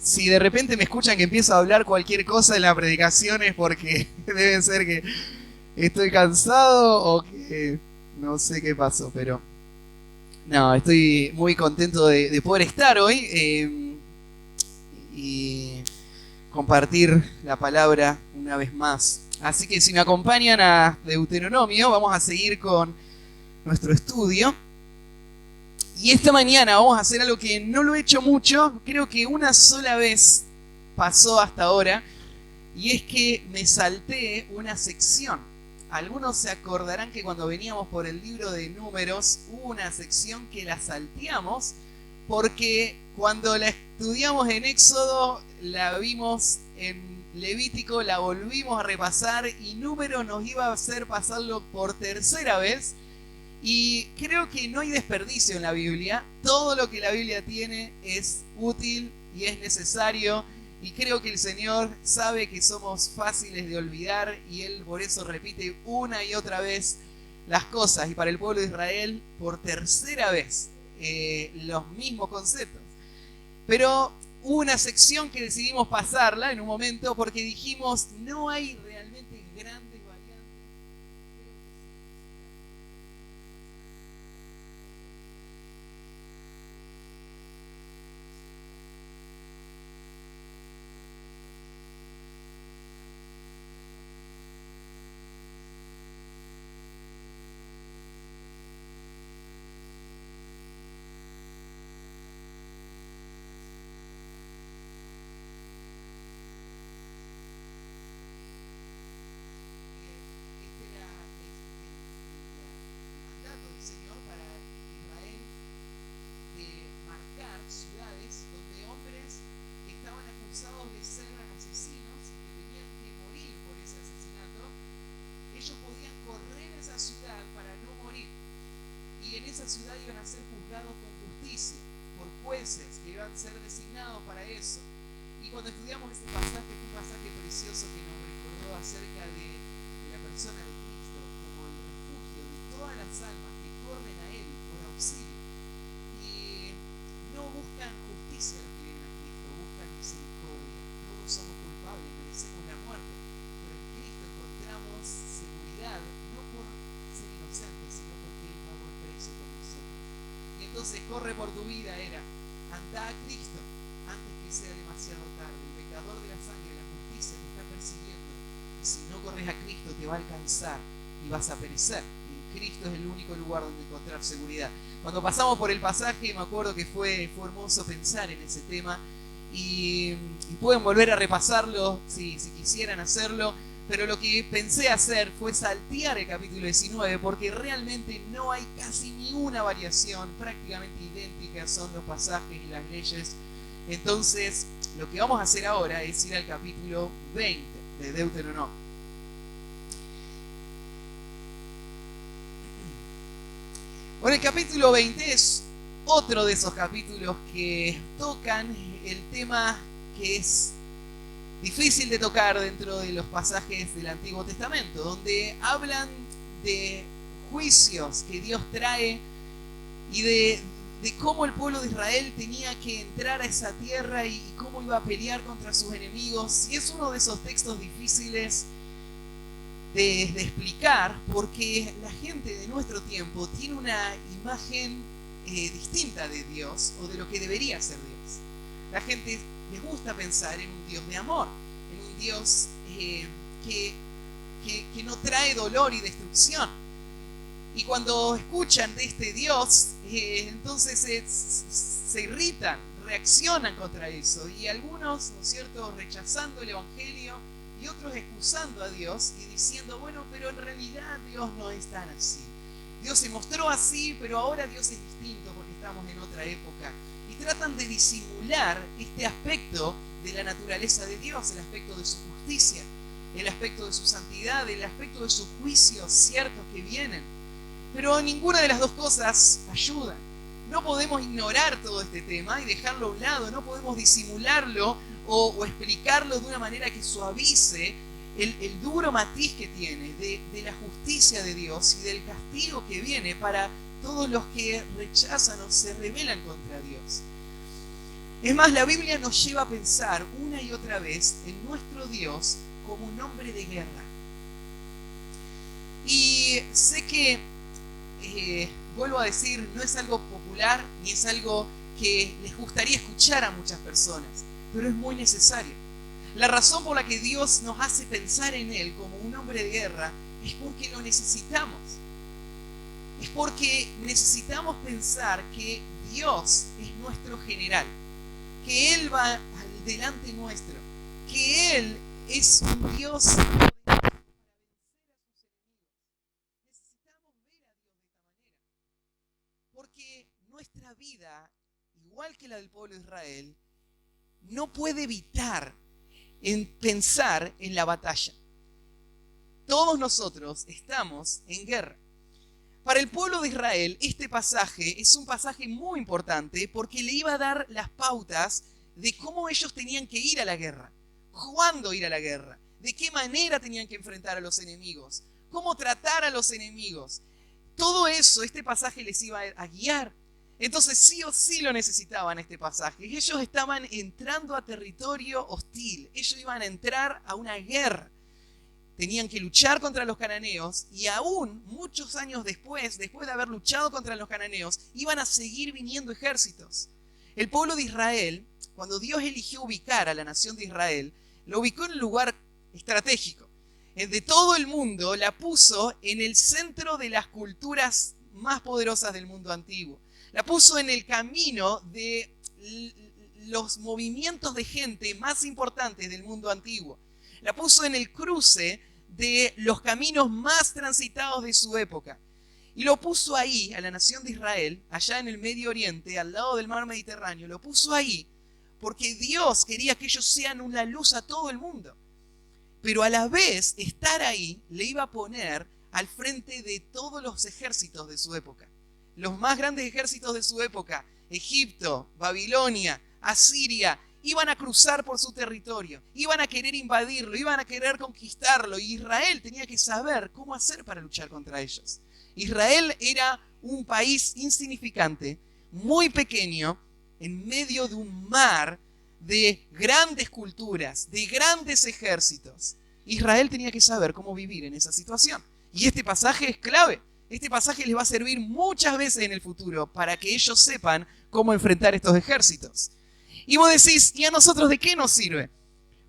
Si de repente me escuchan que empiezo a hablar cualquier cosa en la predicación es porque debe ser que estoy cansado o que no sé qué pasó, pero no, estoy muy contento de poder estar hoy y compartir la palabra una vez más. Así que si me acompañan a Deuteronomio, vamos a seguir con nuestro estudio. Y esta mañana vamos a hacer algo que no lo he hecho mucho, creo que una sola vez pasó hasta ahora, y es que me salté una sección. Algunos se acordarán que cuando veníamos por el libro de Números hubo una sección que la salteamos porque cuando la estudiamos en Éxodo, la vimos en Levítico, la volvimos a repasar y Números nos iba a hacer pasarlo por tercera vez. Y creo que no hay desperdicio en la Biblia. Todo lo que la Biblia tiene es útil y es necesario. Y creo que el Señor sabe que somos fáciles de olvidar y Él por eso repite una y otra vez las cosas. Y para el pueblo de Israel, por tercera vez, los mismos conceptos. Pero hubo una sección que decidimos pasarla en un momento porque dijimos, no hay realmente grandes variantes. Ciudad iban a ser juzgados con justicia por jueces que iban a ser designados para eso. Y cuando estudiamos este pasaje, fue un pasaje precioso que nos recordó acerca de la persona de Cristo como el refugio de todas las almas que corren a Él por auxilio y no buscan justicia los que vienen a Cristo, buscan misericordia. Todos somos culpables, merecemos la muerte, pero en Cristo encontramos seguridad, no por ser inocentes, sino porque Él pagó el precio por nosotros. Y entonces corre por tu vida, anda a Cristo antes que sea demasiado tarde. El pecador de la sangre, la justicia te está persiguiendo, y si no corres a Cristo te va a alcanzar y vas a perecer. Y Cristo es el único lugar donde encontrar seguridad. Cuando pasamos por el pasaje, me acuerdo que fue hermoso pensar en ese tema y pueden volver a repasarlo si quisieran hacerlo. Pero lo que pensé hacer fue saltear el capítulo 19 porque realmente no hay casi ni una variación, prácticamente idénticas son los pasajes y las leyes. Entonces, lo que vamos a hacer ahora es ir al capítulo 20 de Deuteronomio. Bueno, el capítulo 20 es otro de esos capítulos que tocan el tema que es difícil de tocar dentro de los pasajes del Antiguo Testamento, donde hablan de juicios que Dios trae y de cómo el pueblo de Israel tenía que entrar a esa tierra y cómo iba a pelear contra sus enemigos. Y es uno de esos textos difíciles de explicar porque la gente de nuestro tiempo tiene una imagen distinta de Dios o de lo que debería ser Dios. La gente les gusta pensar en un Dios de amor, en un Dios que no trae dolor y destrucción. Y cuando escuchan de este Dios, entonces se irritan, reaccionan contra eso. Y algunos, ¿no es cierto?, rechazando el Evangelio y otros excusando a Dios y diciendo, bueno, pero en realidad Dios no es tan así. Dios se mostró así, pero ahora Dios es distinto porque estamos en otra época. Y tratan de disimular este aspecto de la naturaleza de Dios, el aspecto de su justicia, el aspecto de su santidad, el aspecto de sus juicios ciertos que vienen. Pero ninguna de las dos cosas ayuda. No podemos ignorar todo este tema y dejarlo a un lado, no podemos disimularlo o explicarlo de una manera que suavice el duro matiz que tiene de la justicia de Dios y del castigo que viene para todos los que rechazan o se rebelan contra Dios. Es más, la Biblia nos lleva a pensar una y otra vez en nuestro Dios como un hombre de guerra. Y sé que, vuelvo a decir, no es algo popular ni es algo que les gustaría escuchar a muchas personas, pero es muy necesario. La razón por la que Dios nos hace pensar en Él como un hombre de guerra es porque lo necesitamos. Es porque necesitamos pensar que Dios es nuestro general, que Él va al delante nuestro, que Él es un Dios poderoso para vencer a sus enemigos. Necesitamos ver a Dios de esta manera, porque nuestra vida, igual que la del pueblo de Israel, no puede evitar pensar en la batalla. Todos nosotros estamos en guerra. Para el pueblo de Israel, este pasaje es un pasaje muy importante porque le iba a dar las pautas de cómo ellos tenían que ir a la guerra, cuándo ir a la guerra, de qué manera tenían que enfrentar a los enemigos, cómo tratar a los enemigos. Todo eso, este pasaje les iba a guiar. Entonces sí o sí lo necesitaban este pasaje. Ellos estaban entrando a territorio hostil, ellos iban a entrar a una guerra. Tenían que luchar contra los cananeos y aún muchos años después de haber luchado contra los cananeos, iban a seguir viniendo ejércitos. El pueblo de Israel, cuando Dios eligió ubicar a la nación de Israel, lo ubicó en un lugar estratégico. De todo el mundo la puso en el centro de las culturas más poderosas del mundo antiguo. La puso en el camino de los movimientos de gente más importantes del mundo antiguo. La puso en el cruce de los caminos más transitados de su época. Y lo puso ahí, a la nación de Israel, allá en el Medio Oriente, al lado del mar Mediterráneo. Lo puso ahí porque Dios quería que ellos sean una luz a todo el mundo. Pero a la vez, estar ahí le iba a poner al frente de todos los ejércitos de su época. Los más grandes ejércitos de su época, Egipto, Babilonia, Asiria, iban a cruzar por su territorio, iban a querer invadirlo, iban a querer conquistarlo, y Israel tenía que saber cómo hacer para luchar contra ellos. Israel era un país insignificante, muy pequeño, en medio de un mar de grandes culturas, de grandes ejércitos. Israel tenía que saber cómo vivir en esa situación. Y este pasaje es clave. Este pasaje les va a servir muchas veces en el futuro para que ellos sepan cómo enfrentar estos ejércitos. Y vos decís, ¿y a nosotros de qué nos sirve?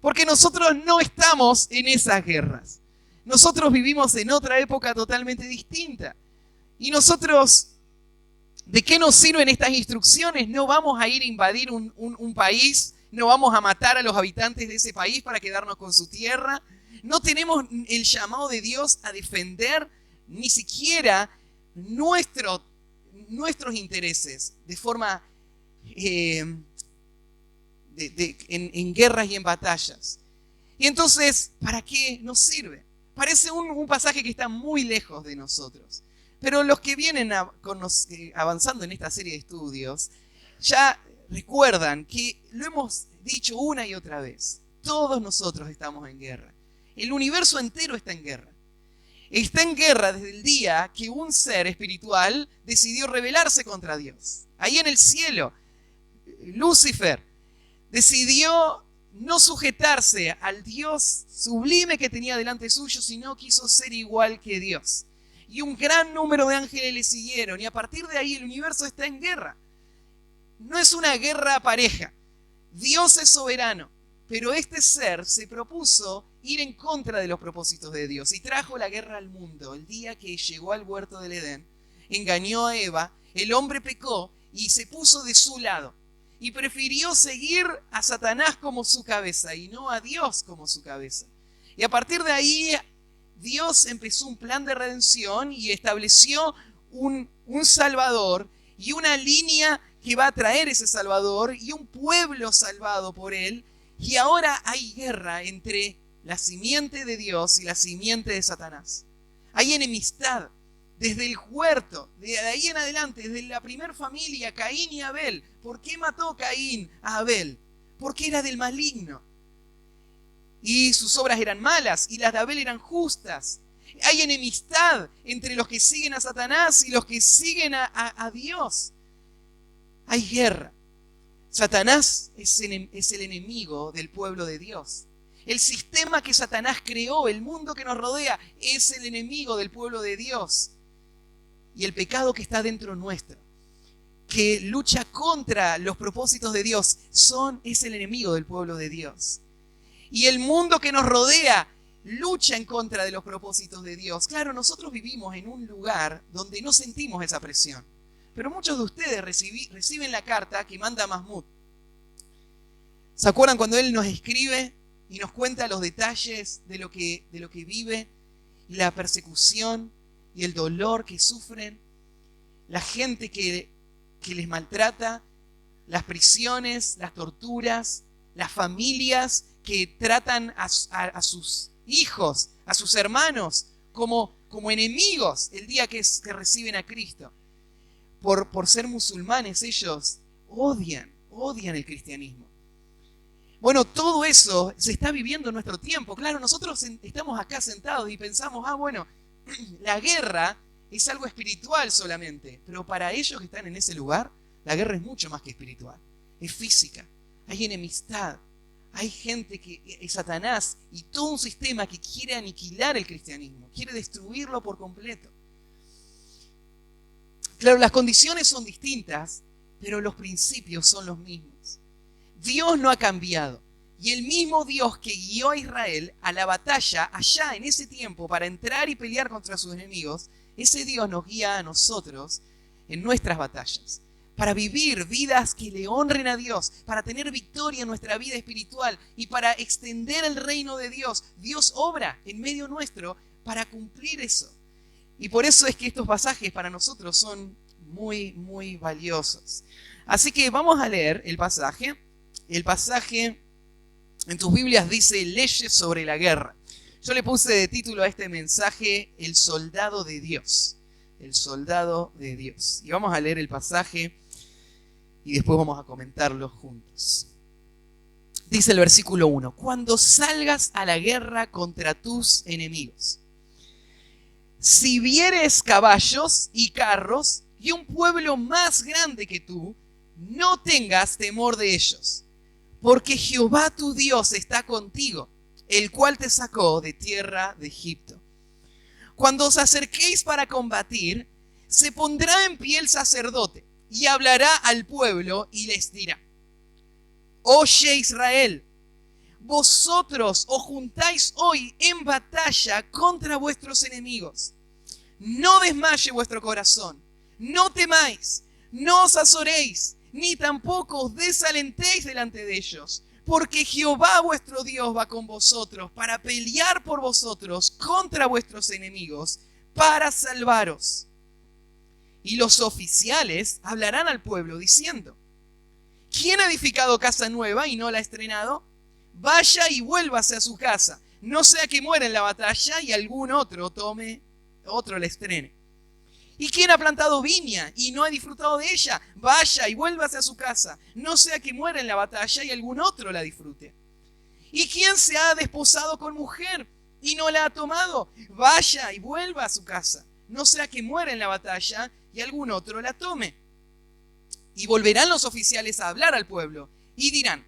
Porque nosotros no estamos en esas guerras. Nosotros vivimos en otra época totalmente distinta. Y nosotros, ¿de qué nos sirven estas instrucciones? No vamos a ir a invadir un país, no vamos a matar a los habitantes de ese país para quedarnos con su tierra. No tenemos el llamado de Dios a defender ni siquiera nuestros intereses de forma en guerras y en batallas. Y entonces, ¿para qué nos sirve? Parece un pasaje que está muy lejos de nosotros. Pero los que vienen avanzando en esta serie de estudios ya recuerdan que lo hemos dicho una y otra vez. Todos nosotros estamos en guerra. El universo entero está en guerra. Está en guerra desde el día que un ser espiritual decidió rebelarse contra Dios. Ahí en el cielo, Lucifer decidió no sujetarse al Dios sublime que tenía delante suyo, sino quiso ser igual que Dios. Y un gran número de ángeles le siguieron, y a partir de ahí el universo está en guerra. No es una guerra pareja. Dios es soberano, pero este ser se propuso ir en contra de los propósitos de Dios y trajo la guerra al mundo. El día que llegó al huerto del Edén, engañó a Eva, el hombre pecó y se puso de su lado. Y prefirió seguir a Satanás como su cabeza y no a Dios como su cabeza. Y a partir de ahí, Dios empezó un plan de redención y estableció un Salvador y una línea que va a traer ese Salvador y un pueblo salvado por él. Y ahora hay guerra entre la simiente de Dios y la simiente de Satanás. Hay enemistad desde el huerto, de ahí en adelante, desde la primera familia, Caín y Abel. ¿Por qué mató Caín a Abel? Porque era del maligno. Y sus obras eran malas y las de Abel eran justas. Hay enemistad entre los que siguen a Satanás y los que siguen a Dios. Hay guerra. Satanás es el enemigo del pueblo de Dios. El sistema que Satanás creó, el mundo que nos rodea, es el enemigo del pueblo de Dios. Y el pecado que está dentro nuestro, que lucha contra los propósitos de Dios, es el enemigo del pueblo de Dios. Y el mundo que nos rodea lucha en contra de los propósitos de Dios. Claro, nosotros vivimos en un lugar donde no sentimos esa presión. Pero muchos de ustedes reciben la carta que manda Mahmoud. ¿Se acuerdan cuando él nos escribe y nos cuenta los detalles de lo que vive, y la persecución y el dolor que sufren, la gente que les maltrata, las prisiones, las torturas, las familias que tratan a sus hijos, a sus hermanos, como enemigos el día que reciben a Cristo? Por ser musulmanes, ellos odian el cristianismo. Bueno, todo eso se está viviendo en nuestro tiempo. Claro, nosotros estamos acá sentados y pensamos, bueno, la guerra es algo espiritual solamente. Pero para ellos que están en ese lugar, la guerra es mucho más que espiritual. Es física, hay enemistad, hay gente es Satanás y todo un sistema que quiere aniquilar el cristianismo, quiere destruirlo por completo. Claro, las condiciones son distintas, pero los principios son los mismos. Dios no ha cambiado. Y el mismo Dios que guió a Israel a la batalla allá en ese tiempo para entrar y pelear contra sus enemigos, ese Dios nos guía a nosotros en nuestras batallas, para vivir vidas que le honren a Dios, para tener victoria en nuestra vida espiritual y para extender el reino de Dios. Dios obra en medio nuestro para cumplir eso. Y por eso es que estos pasajes para nosotros son muy, muy valiosos. Así que vamos a leer el pasaje. El pasaje en tus Biblias dice leyes sobre la guerra. Yo le puse de título a este mensaje El soldado de Dios. El soldado de Dios. Y vamos a leer el pasaje y después vamos a comentarlo juntos. Dice el versículo 1. Cuando salgas a la guerra contra tus enemigos, si vieres caballos y carros y un pueblo más grande que tú, no tengas temor de ellos, porque Jehová tu Dios está contigo, el cual te sacó de tierra de Egipto. Cuando os acerquéis para combatir, se pondrá en pie el sacerdote y hablará al pueblo y les dirá: Oye Israel, vosotros os juntáis hoy en batalla contra vuestros enemigos. No desmaye vuestro corazón, no temáis, no os azoréis, ni tampoco os desalentéis delante de ellos, porque Jehová vuestro Dios va con vosotros para pelear por vosotros contra vuestros enemigos, para salvaros. Y los oficiales hablarán al pueblo diciendo: ¿quién ha edificado casa nueva y no la ha estrenado? Vaya y vuélvase a su casa, no sea que muera en la batalla y algún otro la estrene. ¿Y quién ha plantado viña y no ha disfrutado de ella? Vaya y vuélvase a su casa, no sea que muera en la batalla y algún otro la disfrute. ¿Y quién se ha desposado con mujer y no la ha tomado? Vaya y vuelva a su casa, no sea que muera en la batalla y algún otro la tome. Y volverán los oficiales a hablar al pueblo y dirán: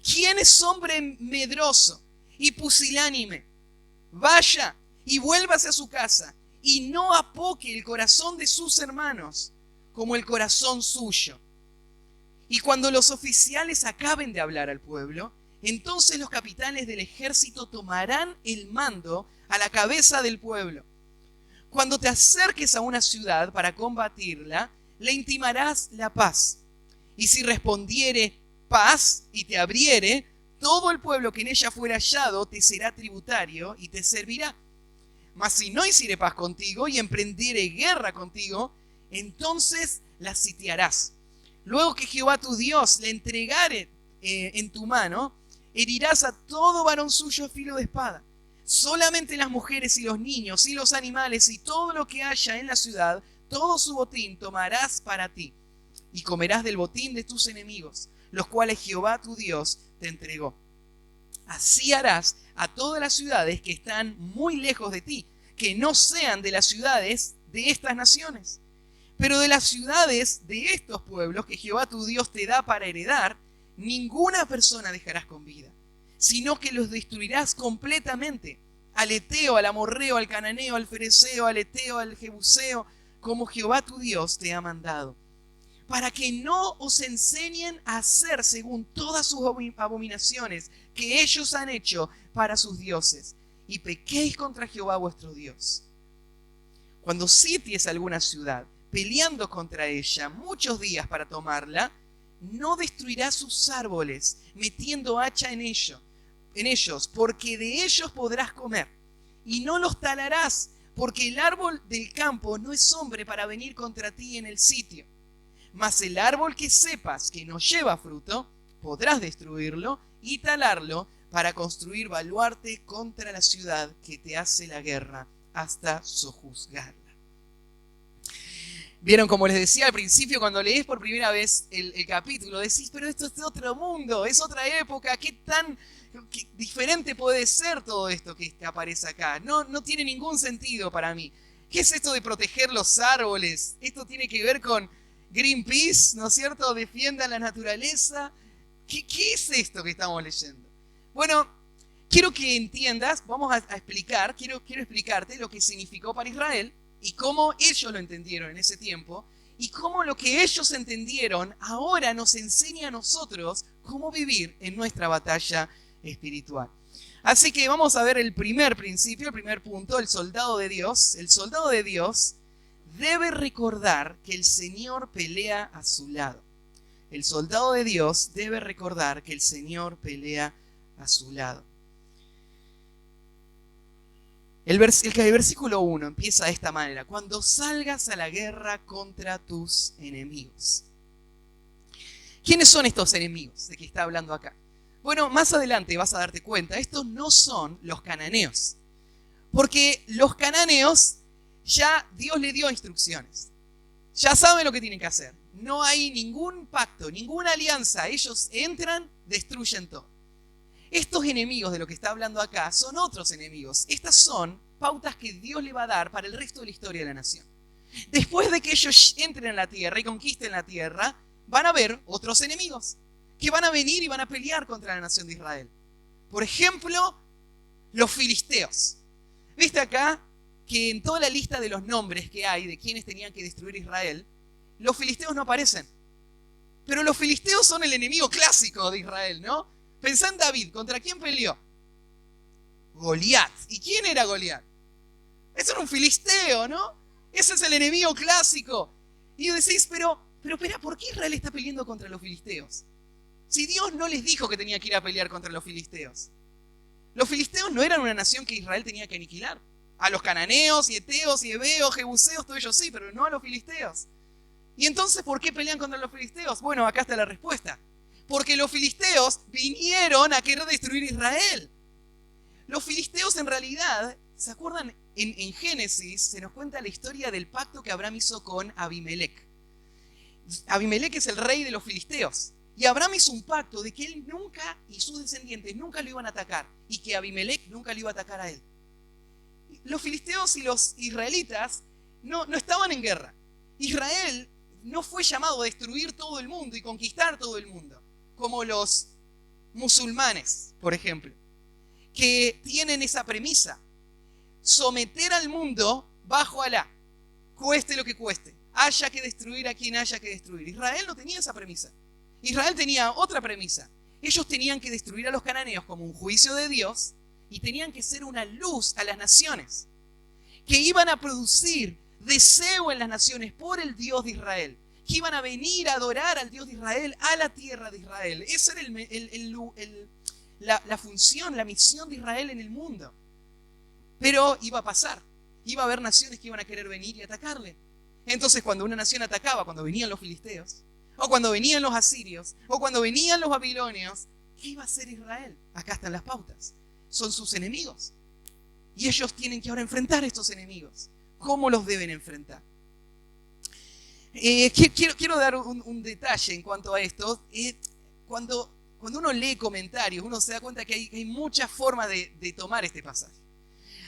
¿quién es hombre medroso y pusilánime? Vaya y vuélvase a su casa, y no apoque el corazón de sus hermanos como el corazón suyo. Y cuando los oficiales acaben de hablar al pueblo, entonces los capitanes del ejército tomarán el mando a la cabeza del pueblo. Cuando te acerques a una ciudad para combatirla, le intimarás la paz. Y si respondiere paz y te abriere, todo el pueblo que en ella fuera hallado te será tributario y te servirá. Mas si no hiciere paz contigo y emprendiere guerra contigo, entonces la sitiarás. Luego que Jehová tu Dios le entregare en tu mano, herirás a todo varón suyo a filo de espada. Solamente las mujeres y los niños y los animales y todo lo que haya en la ciudad, todo su botín tomarás para ti, y comerás del botín de tus enemigos, los cuales Jehová tu Dios te entregó. Así harás a todas las ciudades que están muy lejos de ti, que no sean de las ciudades de estas naciones. Pero de las ciudades de estos pueblos que Jehová tu Dios te da para heredar, ninguna persona dejarás con vida, sino que los destruirás completamente. Al Eteo, al Amorreo, al Cananeo, al Fereceo, al Eteo, al Jebuseo, como Jehová tu Dios te ha mandado, para que no os enseñen a hacer según todas sus abominaciones que ellos han hecho para sus dioses, y pequéis contra Jehová vuestro Dios. Cuando sities alguna ciudad, peleando contra ella muchos días para tomarla, no destruirás sus árboles, metiendo hacha en ellos, porque de ellos podrás comer, y no los talarás, porque el árbol del campo no es hombre para venir contra ti en el sitio. Mas el árbol que sepas que no lleva fruto, podrás destruirlo y talarlo para construir baluarte contra la ciudad que te hace la guerra hasta sojuzgarla. Vieron, como les decía al principio, cuando lees por primera vez el capítulo, decís, pero esto es de otro mundo, es otra época, qué diferente puede ser todo esto que aparece acá. No tiene ningún sentido para mí. ¿Qué es esto de proteger los árboles? Esto tiene que ver con Greenpeace, ¿no es cierto? Defiendan la naturaleza. ¿Qué es esto que estamos leyendo? Bueno, quiero que entiendas, vamos a explicar, quiero explicarte lo que significó para Israel y cómo ellos lo entendieron en ese tiempo y cómo lo que ellos entendieron ahora nos enseña a nosotros cómo vivir en nuestra batalla espiritual. Así que vamos a ver el primer principio, el primer punto, el soldado de Dios. El soldado de Dios debe recordar que el Señor pelea a su lado. El soldado de Dios debe recordar que el Señor pelea a su lado. El versículo 1 empieza de esta manera: cuando salgas a la guerra contra tus enemigos. ¿Quiénes son estos enemigos de que está hablando acá? Bueno, más adelante vas a darte cuenta, estos no son los cananeos. Porque los cananeos ya Dios le dio instrucciones. Ya saben lo que tienen que hacer. No hay ningún pacto, ninguna alianza. Ellos entran, destruyen todo. Estos enemigos de lo que está hablando acá son otros enemigos. Estas son pautas que Dios le va a dar para el resto de la historia de la nación. Después de que ellos entren en la tierra y conquisten la tierra, van a haber otros enemigos que van a venir y van a pelear contra la nación de Israel. Por ejemplo, los filisteos. ¿Viste acá que en toda la lista de los nombres que hay de quienes tenían que destruir Israel, los filisteos no aparecen? Pero los filisteos son el enemigo clásico de Israel, ¿no? Pensá en David, ¿contra quién peleó? Goliat. ¿Y quién era Goliat? Ese era un filisteo, ¿no? Ese es el enemigo clásico. Y decís, pero espera, ¿por qué Israel está peleando contra los filisteos? Si Dios no les dijo que tenía que ir a pelear contra los filisteos. Los filisteos no eran una nación que Israel tenía que aniquilar. A los cananeos, y eteos, y heveos, jebuseos, todos ellos sí, pero no a los filisteos. ¿Y entonces por qué pelean contra los filisteos? Bueno, acá está la respuesta. Porque los filisteos vinieron a querer destruir Israel. Los filisteos en realidad, ¿se acuerdan? En Génesis se nos cuenta la historia del pacto que Abraham hizo con Abimelec. Abimelec es el rey de los filisteos. Y Abraham hizo un pacto de que él nunca y sus descendientes nunca lo iban a atacar. Y que Abimelec nunca lo iba a atacar a él. Los filisteos y los israelitas no estaban en guerra. Israel no fue llamado a destruir todo el mundo y conquistar todo el mundo, como los musulmanes, por ejemplo, que tienen esa premisa: someter al mundo bajo Alá, cueste lo que cueste, haya que destruir a quien haya que destruir. Israel no tenía esa premisa. Israel tenía otra premisa. Ellos tenían que destruir a los cananeos como un juicio de Dios y tenían que ser una luz a las naciones, que iban a producir deseo en las naciones por el Dios de Israel, que iban a venir a adorar al Dios de Israel, a la tierra de Israel. Esa era la función, la misión de Israel en el mundo. Pero iba a pasar. Iba a haber naciones que iban a querer venir y atacarle. Entonces, cuando una nación atacaba, cuando venían los filisteos, o cuando venían los asirios, o cuando venían los babilonios, ¿qué iba a hacer Israel? Acá están las pautas. Son sus enemigos. Y ellos tienen que ahora enfrentar a estos enemigos. ¿Cómo los deben enfrentar? Quiero dar un detalle en cuanto a esto. Cuando uno lee comentarios, uno se da cuenta que hay muchas formas de tomar este pasaje.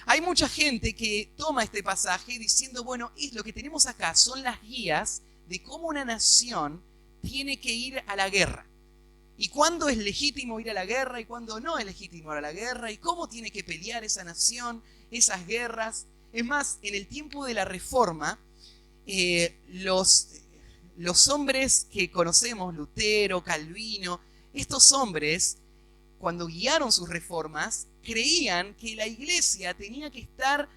Hay mucha gente que toma este pasaje diciendo, bueno, lo que tenemos acá son las guías de cómo una nación tiene que ir a la guerra. Y cuándo es legítimo ir a la guerra y cuándo no es legítimo ir a la guerra. Y cómo tiene que pelear esa nación, esas guerras. Es más, en el tiempo de la Reforma, los hombres que conocemos, Lutero, Calvino, estos hombres, cuando guiaron sus reformas, creían que la iglesia tenía que estar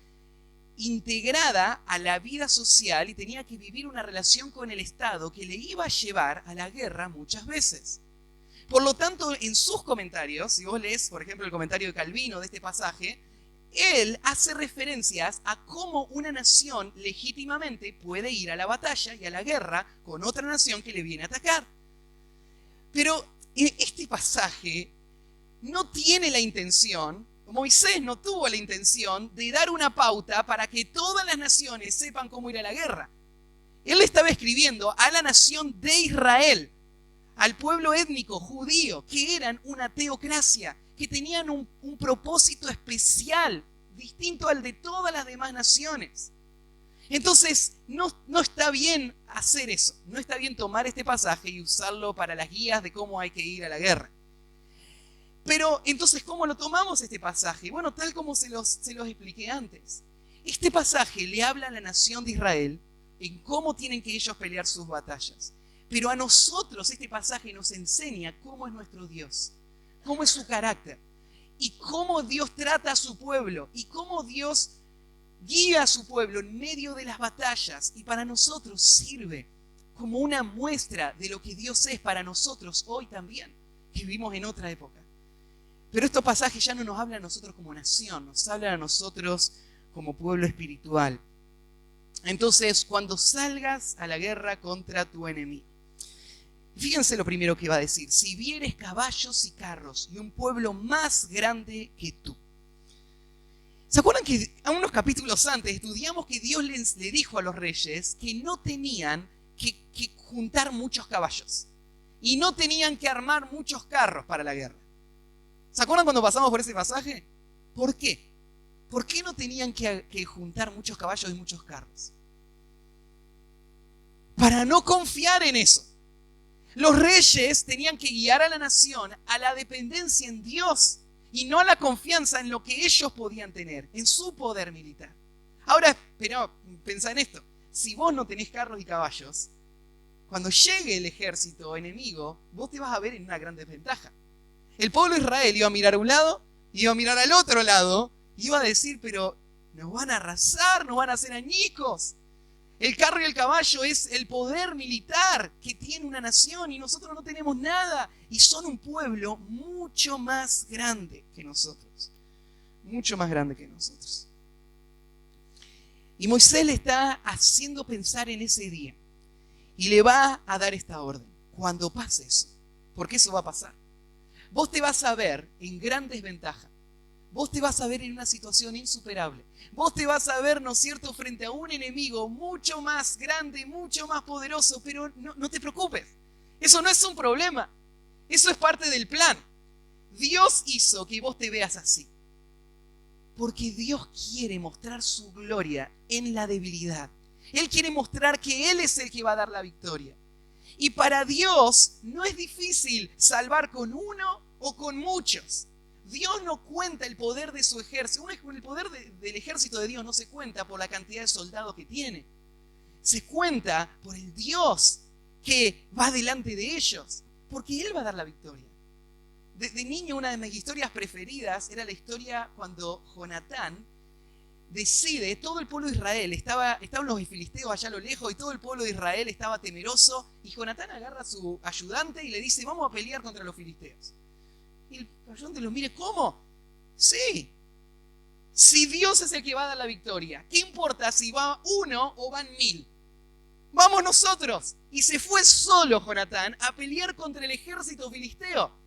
integrada a la vida social y tenía que vivir una relación con el Estado que le iba a llevar a la guerra muchas veces. Por lo tanto, en sus comentarios, si vos lees, por ejemplo, el comentario de Calvino de este pasaje, él hace referencias a cómo una nación legítimamente puede ir a la batalla y a la guerra con otra nación que le viene a atacar. Pero este pasaje no tiene la intención, Moisés no tuvo la intención de dar una pauta para que todas las naciones sepan cómo ir a la guerra. Él estaba escribiendo a la nación de Israel, al pueblo étnico judío, que eran una teocracia, que tenían un propósito especial, distinto al de todas las demás naciones. Entonces, no está bien hacer eso. No está bien tomar este pasaje y usarlo para las guías de cómo hay que ir a la guerra. Pero, entonces, ¿cómo lo tomamos este pasaje? Bueno, tal como se los expliqué antes. Este pasaje le habla a la nación de Israel en cómo tienen que ellos pelear sus batallas. Pero a nosotros este pasaje nos enseña cómo es nuestro Dios, cómo es su carácter y cómo Dios trata a su pueblo y cómo Dios guía a su pueblo en medio de las batallas, y para nosotros sirve como una muestra de lo que Dios es para nosotros hoy también, que vivimos en otra época. Pero estos pasajes ya no nos hablan a nosotros como nación, nos hablan a nosotros como pueblo espiritual. Entonces, cuando salgas a la guerra contra tu enemigo, fíjense lo primero que va a decir: si vieres caballos y carros y un pueblo más grande que tú. ¿Se acuerdan que a unos capítulos antes estudiamos que Dios le dijo a los reyes que no tenían que juntar muchos caballos y no tenían que armar muchos carros para la guerra? ¿Se acuerdan cuando pasamos por ese pasaje? ¿Por qué? ¿Por qué no tenían que juntar muchos caballos y muchos carros? Para no confiar en eso. Los reyes tenían que guiar a la nación a la dependencia en Dios y no a la confianza en lo que ellos podían tener, en su poder militar. Ahora, pero pensá en esto: si vos no tenés carros y caballos, cuando llegue el ejército enemigo, vos te vas a ver en una gran desventaja. El pueblo de Israel iba a mirar a un lado, iba a mirar al otro lado, y iba a decir: pero nos van a arrasar, nos van a hacer añicos. El carro y el caballo es el poder militar que tiene una nación y nosotros no tenemos nada. Y son un pueblo mucho más grande que nosotros. Mucho más grande que nosotros. Y Moisés le está haciendo pensar en ese día. Y le va a dar esta orden. Cuando pase eso, porque eso va a pasar, vos te vas a ver en gran desventaja. Vos te vas a ver en una situación insuperable. Vos te vas a ver, ¿no es cierto?, frente a un enemigo mucho más grande, mucho más poderoso. Pero no te preocupes. Eso no es un problema. Eso es parte del plan. Dios hizo que vos te veas así. Porque Dios quiere mostrar su gloria en la debilidad. Él quiere mostrar que Él es el que va a dar la victoria. Y para Dios no es difícil salvar con uno o con muchos. Dios no cuenta el poder de su ejército. El poder del ejército de Dios no se cuenta por la cantidad de soldados que tiene. Se cuenta por el Dios que va delante de ellos. Porque Él va a dar la victoria. De niño, una de mis historias preferidas era la historia cuando Jonatán decide, todo el pueblo de Israel, estaban los filisteos allá a lo lejos y todo el pueblo de Israel estaba temeroso. Y Jonatán agarra a su ayudante y le dice: vamos a pelear contra los filisteos. Y el ayudante lo mire: ¿cómo? Sí. Si Dios es el que va a dar la victoria, ¿qué importa si va uno o van 1000? ¡Vamos nosotros! Y se fue solo Jonatán a pelear contra el ejército filisteo.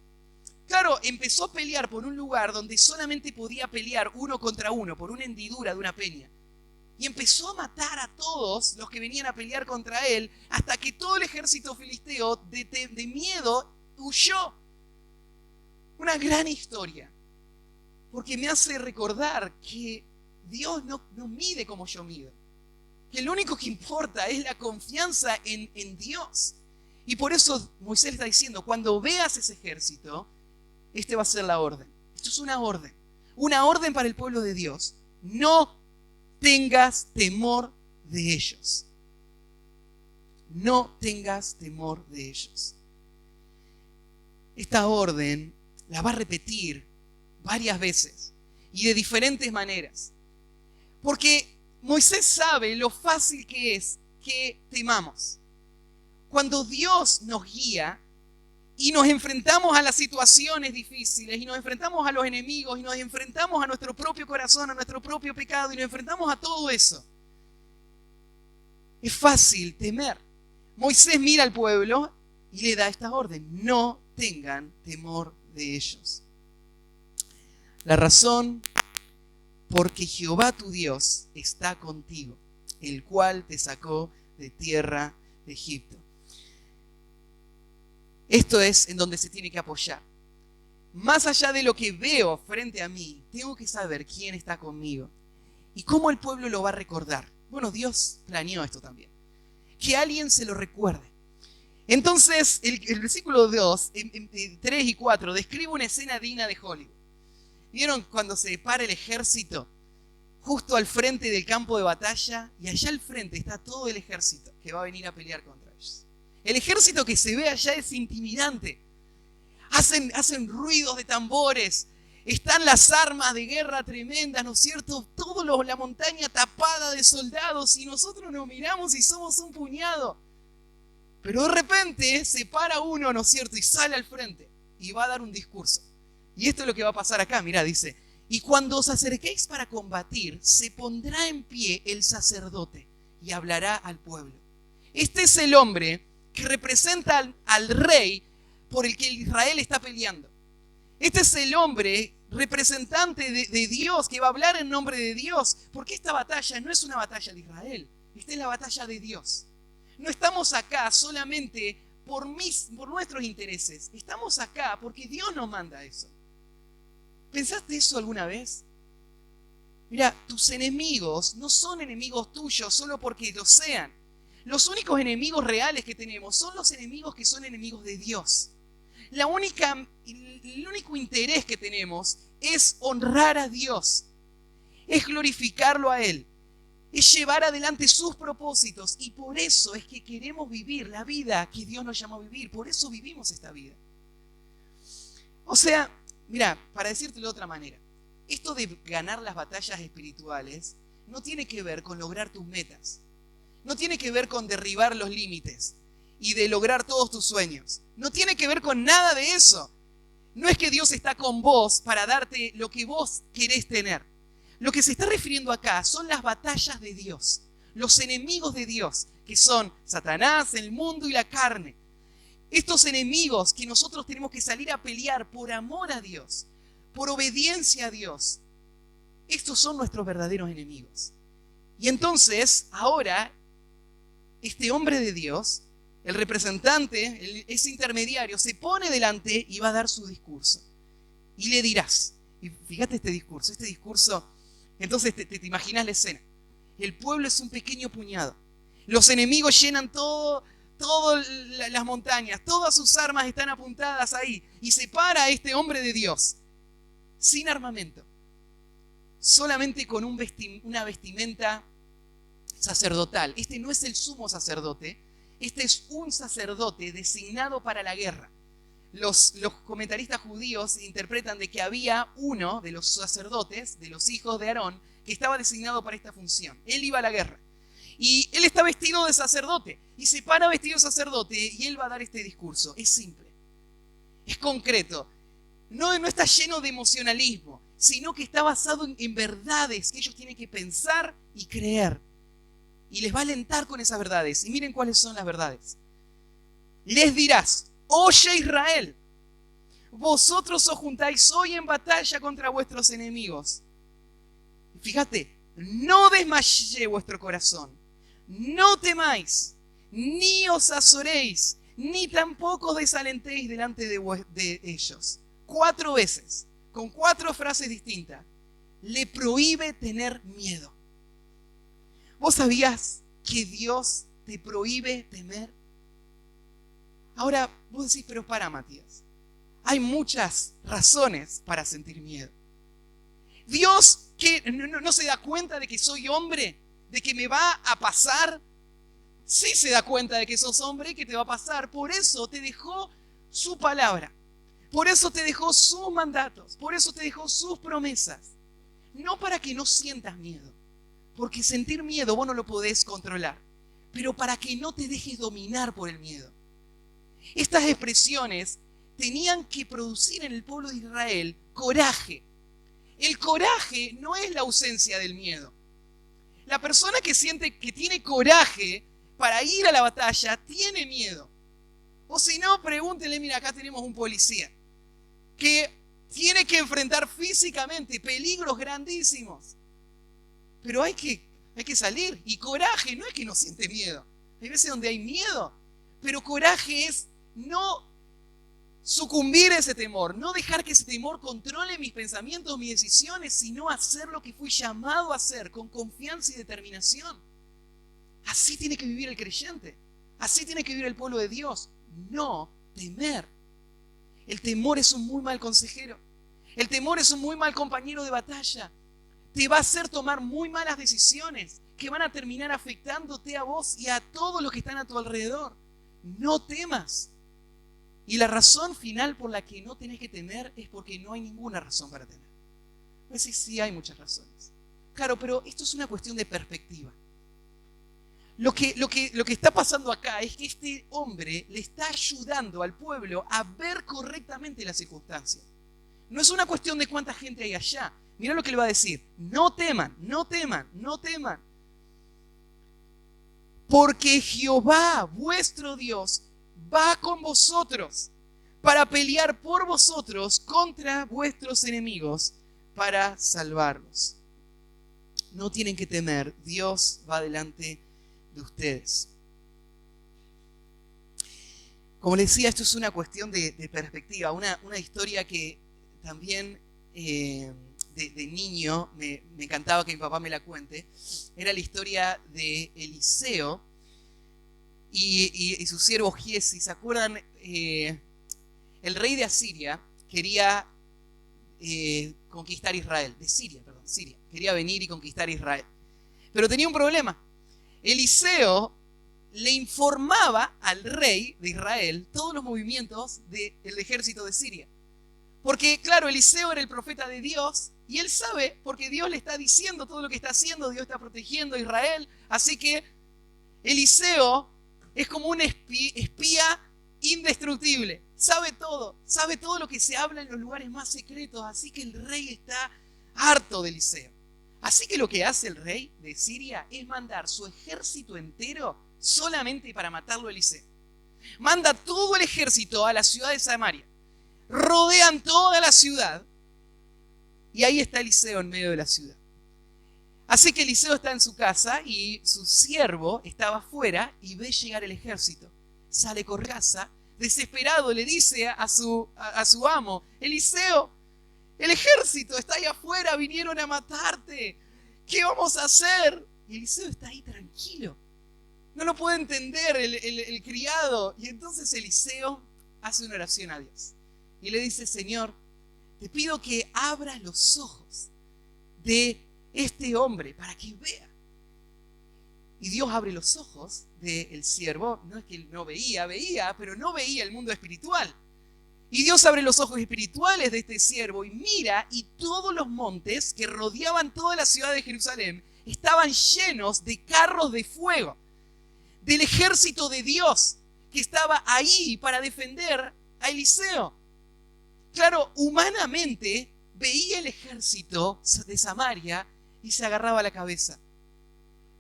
Claro, empezó a pelear por un lugar donde solamente podía pelear uno contra uno, por una hendidura de una peña. Y empezó a matar a todos los que venían a pelear contra él, hasta que todo el ejército filisteo de miedo huyó. Una gran historia, porque me hace recordar que Dios no mide como yo mido. Que lo único que importa es la confianza en Dios. Y por eso Moisés está diciendo, cuando veas ese ejército, esta va a ser la orden. Esto es una orden para el pueblo de Dios. No tengas temor de ellos. No tengas temor de ellos. Esta orden la va a repetir varias veces y de diferentes maneras. Porque Moisés sabe lo fácil que es que temamos. Cuando Dios nos guía y nos enfrentamos a las situaciones difíciles y nos enfrentamos a los enemigos y nos enfrentamos a nuestro propio corazón, a nuestro propio pecado y nos enfrentamos a todo eso, es fácil temer. Moisés mira al pueblo y le da esta orden: no tengan temor de ellos. La razón: porque Jehová tu Dios está contigo, el cual te sacó de tierra de Egipto. Esto es en donde se tiene que apoyar. Más allá de lo que veo frente a mí, tengo que saber quién está conmigo. ¿Y cómo el pueblo lo va a recordar? Bueno, Dios planeó esto también. Que alguien se lo recuerde. Entonces, el versículo 2, 3 y 4, describe una escena digna de Hollywood. ¿Vieron cuando se para el ejército justo al frente del campo de batalla? Y allá al frente está todo el ejército que va a venir a pelear contra ellos. El ejército que se ve allá es intimidante. Hacen ruidos de tambores. Están las armas de guerra tremendas, ¿no es cierto? La montaña tapada de soldados y nosotros nos miramos y somos un puñado. Pero de repente se para uno, ¿no es cierto? Y sale al frente y va a dar un discurso. Y esto es lo que va a pasar acá. Mirá, dice: y cuando os acerquéis para combatir, se pondrá en pie el sacerdote y hablará al pueblo. Este es el hombre que representa al rey por el que Israel está peleando. Este es el hombre representante de Dios que va a hablar en nombre de Dios. Porque esta batalla no es una batalla de Israel. Esta es la batalla de Dios. No estamos acá solamente por nuestros intereses. Estamos acá porque Dios nos manda eso. ¿Pensaste eso alguna vez? Mira, tus enemigos no son enemigos tuyos solo porque lo sean. Los únicos enemigos reales que tenemos son los enemigos que son enemigos de Dios. El único interés que tenemos es honrar a Dios, es glorificarlo a Él, es llevar adelante sus propósitos. Y por eso es que queremos vivir la vida que Dios nos llamó a vivir. Por eso vivimos esta vida. O sea, mira, para decírtelo de otra manera, esto de ganar las batallas espirituales no tiene que ver con lograr tus metas. No tiene que ver con derribar los límites y de lograr todos tus sueños. No tiene que ver con nada de eso. No es que Dios está con vos para darte lo que vos querés tener. Lo que se está refiriendo acá son las batallas de Dios, los enemigos de Dios, que son Satanás, el mundo y la carne. Estos enemigos que nosotros tenemos que salir a pelear por amor a Dios, por obediencia a Dios. Estos son nuestros verdaderos enemigos. Y entonces, ahora, este hombre de Dios, el representante, ese intermediario, se pone delante y va a dar su discurso. Y le dirás, y fíjate este discurso, entonces te imaginas la escena. El pueblo es un pequeño puñado. Los enemigos llenan todas las montañas, todas sus armas están apuntadas ahí. Y se para este hombre de Dios, sin armamento, solamente con una vestimenta sacerdotal. Este no es el sumo sacerdote, este es un sacerdote designado para la guerra. Los comentaristas judíos interpretan de que había uno de los sacerdotes, de los hijos de Aarón, que estaba designado para esta función. Él iba a la guerra. Y él está vestido de sacerdote. Y se para vestido de sacerdote y él va a dar este discurso. Es simple. Es concreto. No está lleno de emocionalismo, sino que está basado en verdades que ellos tienen que pensar y creer. Y les va a alentar con esas verdades. Y miren cuáles son las verdades. Les dirás: oye Israel, vosotros os juntáis hoy en batalla contra vuestros enemigos. Fíjate, no desmayé vuestro corazón, no temáis, ni os azoréis, ni tampoco os desalentéis delante de ellos. 4 veces, con 4 frases distintas. le prohíbe tener miedo. ¿Vos sabías que Dios te prohíbe temer? Ahora, vos decís, pero para, Matías, hay muchas razones para sentir miedo. Dios, que no se da cuenta de que soy hombre, de que me va a pasar. Sí se da cuenta de que sos hombre y que te va a pasar. Por eso te dejó su palabra. Por eso te dejó sus mandatos. Por eso te dejó sus promesas. No para que no sientas miedo. Porque sentir miedo vos no lo podés controlar. Pero para que no te dejes dominar por el miedo. Estas expresiones tenían que producir en el pueblo de Israel coraje. El coraje no es la ausencia del miedo. La persona que siente que tiene coraje para ir a la batalla tiene miedo. O si no, pregúntenle, mira, acá tenemos un policía que tiene que enfrentar físicamente peligros grandísimos. Pero hay que salir. Y coraje no es que no siente miedo. Hay veces donde hay miedo. Pero coraje es no sucumbir a ese temor, no dejar que ese temor controle mis pensamientos, mis decisiones, sino hacer lo que fui llamado a hacer con confianza y determinación. Así tiene que vivir el creyente. Así tiene que vivir el pueblo de Dios. No temer. El temor es un muy mal consejero. El temor es un muy mal compañero de batalla. Te va a hacer tomar muy malas decisiones que van a terminar afectándote a vos y a todos los que están a tu alrededor. No temas. Y la razón final por la que no tenés que temer es porque no hay ninguna razón para temer. A veces sí hay muchas razones. Claro, pero esto es una cuestión de perspectiva. Lo que está pasando acá es que este hombre le está ayudando al pueblo a ver correctamente las circunstancias. No es una cuestión de cuánta gente hay allá. Mirá lo que le va a decir. No teman, no teman, no teman. Porque Jehová, vuestro Dios, va con vosotros para pelear por vosotros contra vuestros enemigos para salvarlos. No tienen que temer, Dios va delante de ustedes. Como les decía, esto es una cuestión de perspectiva, una historia que también de niño me encantaba que mi papá me la cuente. Era la historia de Eliseo y su siervo Giesi. ¿Se acuerdan? El rey de Asiria quería conquistar Israel. Siria. Quería venir y conquistar Israel. Pero tenía un problema. Eliseo le informaba al rey de Israel todos los movimientos del ejército de Siria. Porque, claro, Eliseo era el profeta de Dios y él sabe, porque Dios le está diciendo todo lo que está haciendo, Dios está protegiendo a Israel. Así que Eliseo es como un espía indestructible. Sabe todo lo que se habla en los lugares más secretos. Así que el rey está harto de Eliseo. Así que lo que hace el rey de Siria es mandar su ejército entero solamente para matarlo a Eliseo. Manda todo el ejército a la ciudad de Samaria. Rodean toda la ciudad. Y ahí está Eliseo en medio de la ciudad. Así que Eliseo está en su casa y su siervo estaba afuera y ve llegar el ejército. Sale por casa, desesperado, le dice a su amo: Eliseo, el ejército está ahí afuera, vinieron a matarte. ¿Qué vamos a hacer? Y Eliseo está ahí tranquilo. No lo puede entender el criado. Y entonces Eliseo hace una oración a Dios. Y le dice: Señor, te pido que abras los ojos de este hombre para que vea. Y Dios abre los ojos del siervo. No es que él no veía, pero no veía el mundo espiritual. Y Dios abre los ojos espirituales de este siervo y mira, y todos los montes que rodeaban toda la ciudad de Jerusalén estaban llenos de carros de fuego, del ejército de Dios que estaba ahí para defender a Eliseo. Claro, humanamente veía el ejército de Samaria y se agarraba la cabeza.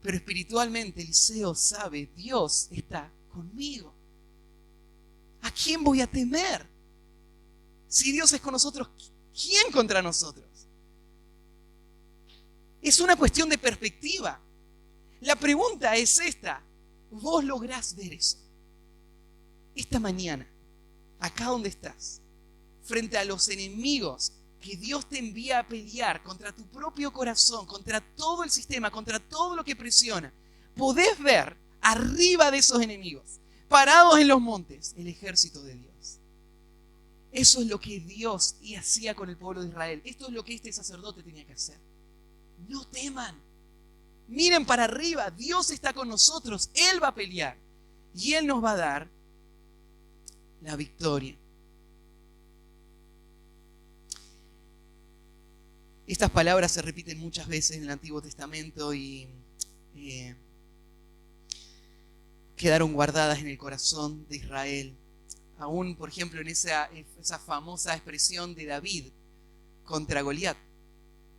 Pero espiritualmente Eliseo sabe: Dios está conmigo. ¿A quién voy a temer? Si Dios es con nosotros, ¿quién contra nosotros? Es una cuestión de perspectiva. La pregunta es esta: ¿vos lográs ver eso? Esta mañana, acá donde estás, frente a los enemigos que Dios te envía a pelear contra tu propio corazón, contra todo el sistema, contra todo lo que presiona, podés ver arriba de esos enemigos, parados en los montes, el ejército de Dios. Eso es lo que Dios hacía con el pueblo de Israel. Esto es lo que este sacerdote tenía que hacer. No teman. Miren para arriba. Dios está con nosotros. Él va a pelear. Y Él nos va a dar la victoria. Estas palabras se repiten muchas veces en el Antiguo Testamento y quedaron guardadas en el corazón de Israel. Aún, por ejemplo, en esa famosa expresión de David contra Goliat.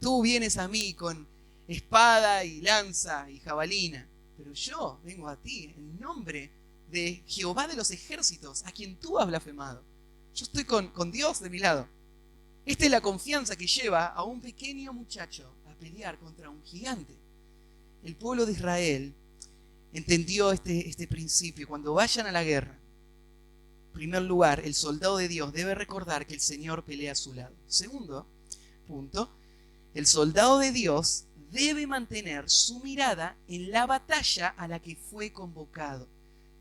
Tú vienes a mí con espada y lanza y jabalina, pero yo vengo a ti en nombre de Jehová de los ejércitos, a quien tú has blasfemado. Yo estoy con Dios de mi lado. Esta es la confianza que lleva a un pequeño muchacho a pelear contra un gigante. El pueblo de Israel entendió este principio. Cuando vayan a la guerra, en primer lugar, el soldado de Dios debe recordar que el Señor pelea a su lado. Segundo punto, el soldado de Dios debe mantener su mirada en la batalla a la que fue convocado.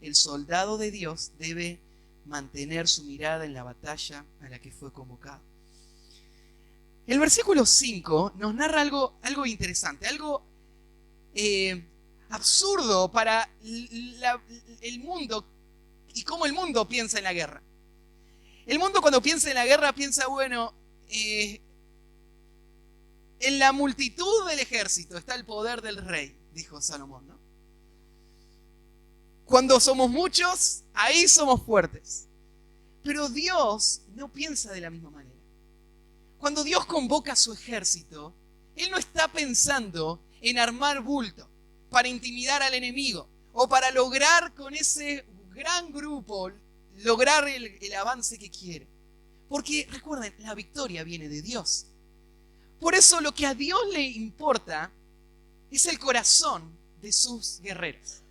El soldado de Dios debe mantener su mirada en la batalla a la que fue convocado. El versículo 5 nos narra algo interesante, algo absurdo para el mundo y cómo el mundo piensa en la guerra. El mundo, cuando piensa en la guerra, piensa, bueno, en la multitud del ejército está el poder del rey, dijo Salomón, ¿no? Cuando somos muchos, ahí somos fuertes. Pero Dios no piensa de la misma manera. Cuando Dios convoca a su ejército, Él no está pensando en armar bulto para intimidar al enemigo o para lograr con ese gran grupo, lograr el avance que quiere. Porque recuerden, la victoria viene de Dios. Por eso lo que a Dios le importa es el corazón de sus guerreros.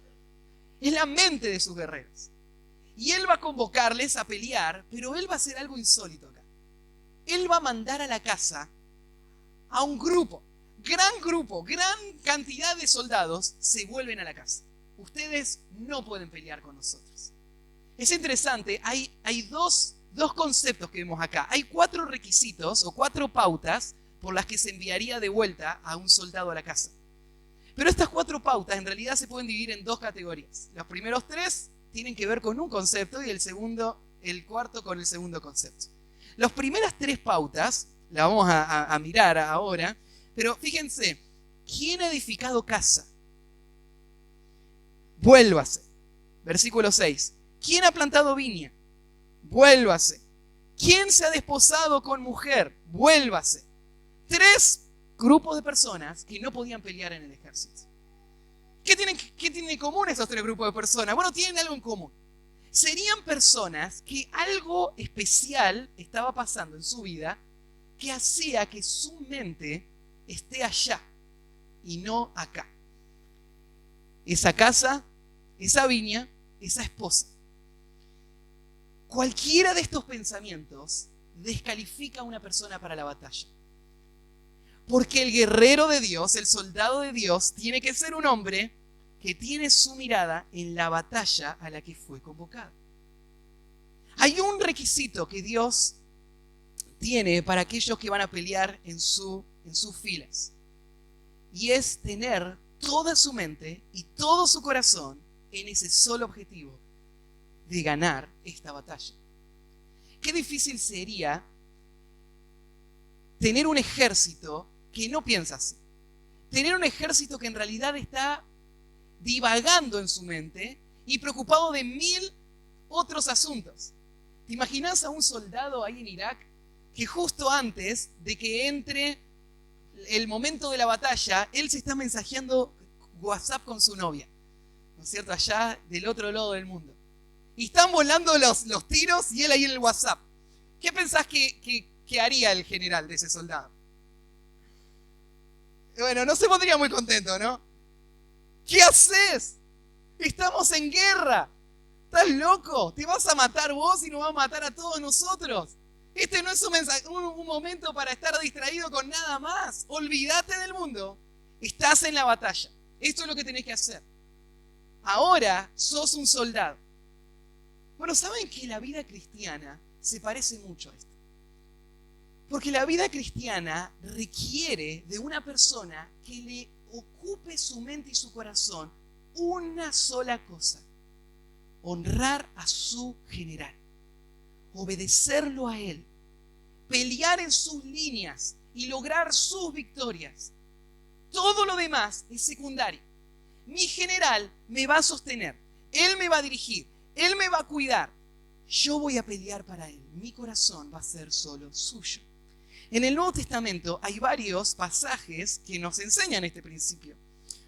Es la mente de sus guerreros. Y Él va a convocarles a pelear, pero Él va a hacer algo insólito acá. Él va a mandar a la casa a un grupo, gran cantidad de soldados se vuelven a la casa. Ustedes no pueden pelear con nosotros. Es interesante, hay dos conceptos que vemos acá. Hay 4 requisitos o 4 pautas por las que se enviaría de vuelta a un soldado a la casa. Pero estas 4 pautas en realidad se pueden dividir en 2 categorías. Los primeros 3 tienen que ver con un concepto y el cuarto con el segundo concepto. Las primeras 3 pautas, las vamos a mirar ahora, pero fíjense, ¿quién ha edificado casa? Vuélvase. Versículo 6. ¿Quién ha plantado viña? Vuélvase. ¿Quién se ha desposado con mujer? Vuélvase. 3 grupos de personas que no podían pelear en el ejército. ¿Qué tienen en común esos 3 grupos de personas? Bueno, tienen algo en común. Serían personas que algo especial estaba pasando en su vida que hacía que su mente esté allá y no acá. Esa casa, esa viña, esa esposa. Cualquiera de estos pensamientos descalifica a una persona para la batalla. Porque el guerrero de Dios, el soldado de Dios, tiene que ser un hombre que tiene su mirada en la batalla a la que fue convocado. Hay un requisito que Dios tiene para aquellos que van a pelear en sus filas. Y es tener toda su mente y todo su corazón en ese solo objetivo de ganar esta batalla. Qué difícil sería tener un ejército que no piensa así. Tener un ejército que en realidad está divagando en su mente y preocupado de 1000 otros asuntos. ¿Te imaginas a un soldado ahí en Irak que justo antes de que entre el momento de la batalla, él se está mensajeando WhatsApp con su novia, ¿no es cierto? Allá del otro lado del mundo. Y están volando los tiros y él ahí en el WhatsApp. ¿Qué pensás que haría el general de ese soldado? Bueno, no se pondría muy contento, ¿no? ¿Qué haces? Estamos en guerra. ¿Estás loco? ¿Te vas a matar vos y nos vas a matar a todos nosotros? Este no es un momento para estar distraído con nada más. Olvídate del mundo. Estás en la batalla. Esto es lo que tenés que hacer. Ahora sos un soldado. Bueno, ¿saben que la vida cristiana se parece mucho a esto? Porque la vida cristiana requiere de una persona que le ocupe su mente y su corazón una sola cosa: honrar a su general, obedecerlo a él, pelear en sus líneas y lograr sus victorias. Todo lo demás es secundario. Mi general me va a sostener, él me va a dirigir, él me va a cuidar. Yo voy a pelear para él. Mi corazón va a ser solo suyo. En el Nuevo Testamento hay varios pasajes que nos enseñan este principio.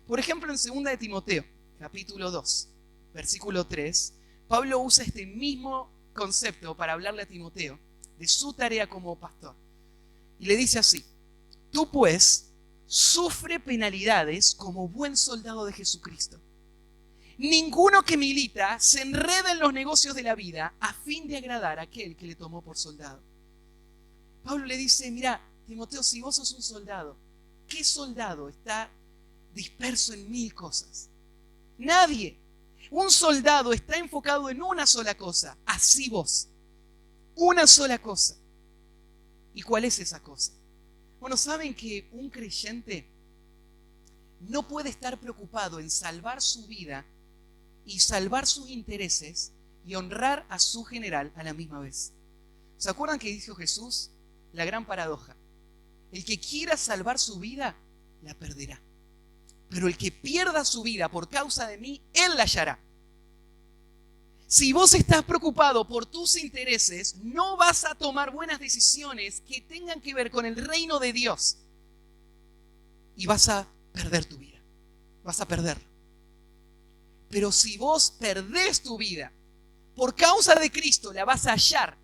Por ejemplo, en 2 de Timoteo, capítulo 2, versículo 3, Pablo usa este mismo concepto para hablarle a Timoteo de su tarea como pastor. Y le dice así: tú pues sufre penalidades como buen soldado de Jesucristo. Ninguno que milita se enreda en los negocios de la vida a fin de agradar a aquel que le tomó por soldado. Pablo le dice: mira, Timoteo, si vos sos un soldado, ¿qué soldado está disperso en 1000 cosas? Nadie. Un soldado está enfocado en una sola cosa. Así vos. Una sola cosa. ¿Y cuál es esa cosa? Bueno, ¿saben que un creyente no puede estar preocupado en salvar su vida y salvar sus intereses y honrar a su general a la misma vez? ¿Se acuerdan que dijo Jesús? La gran paradoja: el que quiera salvar su vida, la perderá. Pero el que pierda su vida por causa de mí, él la hallará. Si vos estás preocupado por tus intereses, no vas a tomar buenas decisiones que tengan que ver con el reino de Dios. Y vas a perder tu vida. Vas a perderla. Pero si vos perdés tu vida por causa de Cristo, la vas a hallar.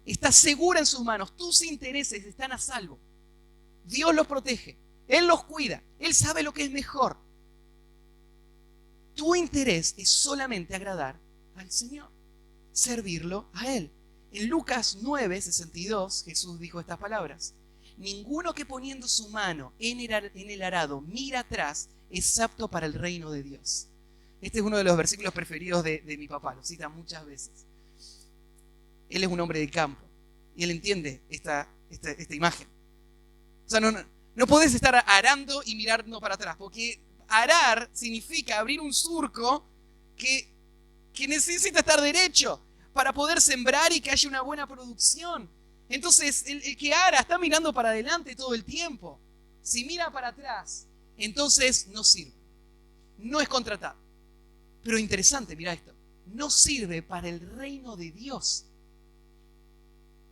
Estás segura en sus manos. Tus intereses están a salvo. Dios los protege. Él los cuida. Él sabe lo que es mejor. Tu interés es solamente agradar al Señor, servirlo a Él. En Lucas 9:62 Jesús dijo estas palabras: ninguno que poniendo su mano en el arado mira atrás es apto para el reino de Dios. Este es uno de los versículos preferidos de mi papá, lo cita muchas veces. Él es un hombre de campo y él entiende esta imagen. O sea, no podés estar arando y mirando para atrás, porque arar significa abrir un surco que necesita estar derecho para poder sembrar y que haya una buena producción. Entonces, el que ara está mirando para adelante todo el tiempo. Si mira para atrás, entonces no sirve. No es contratado. Pero interesante, mira esto: no sirve para el reino de Dios.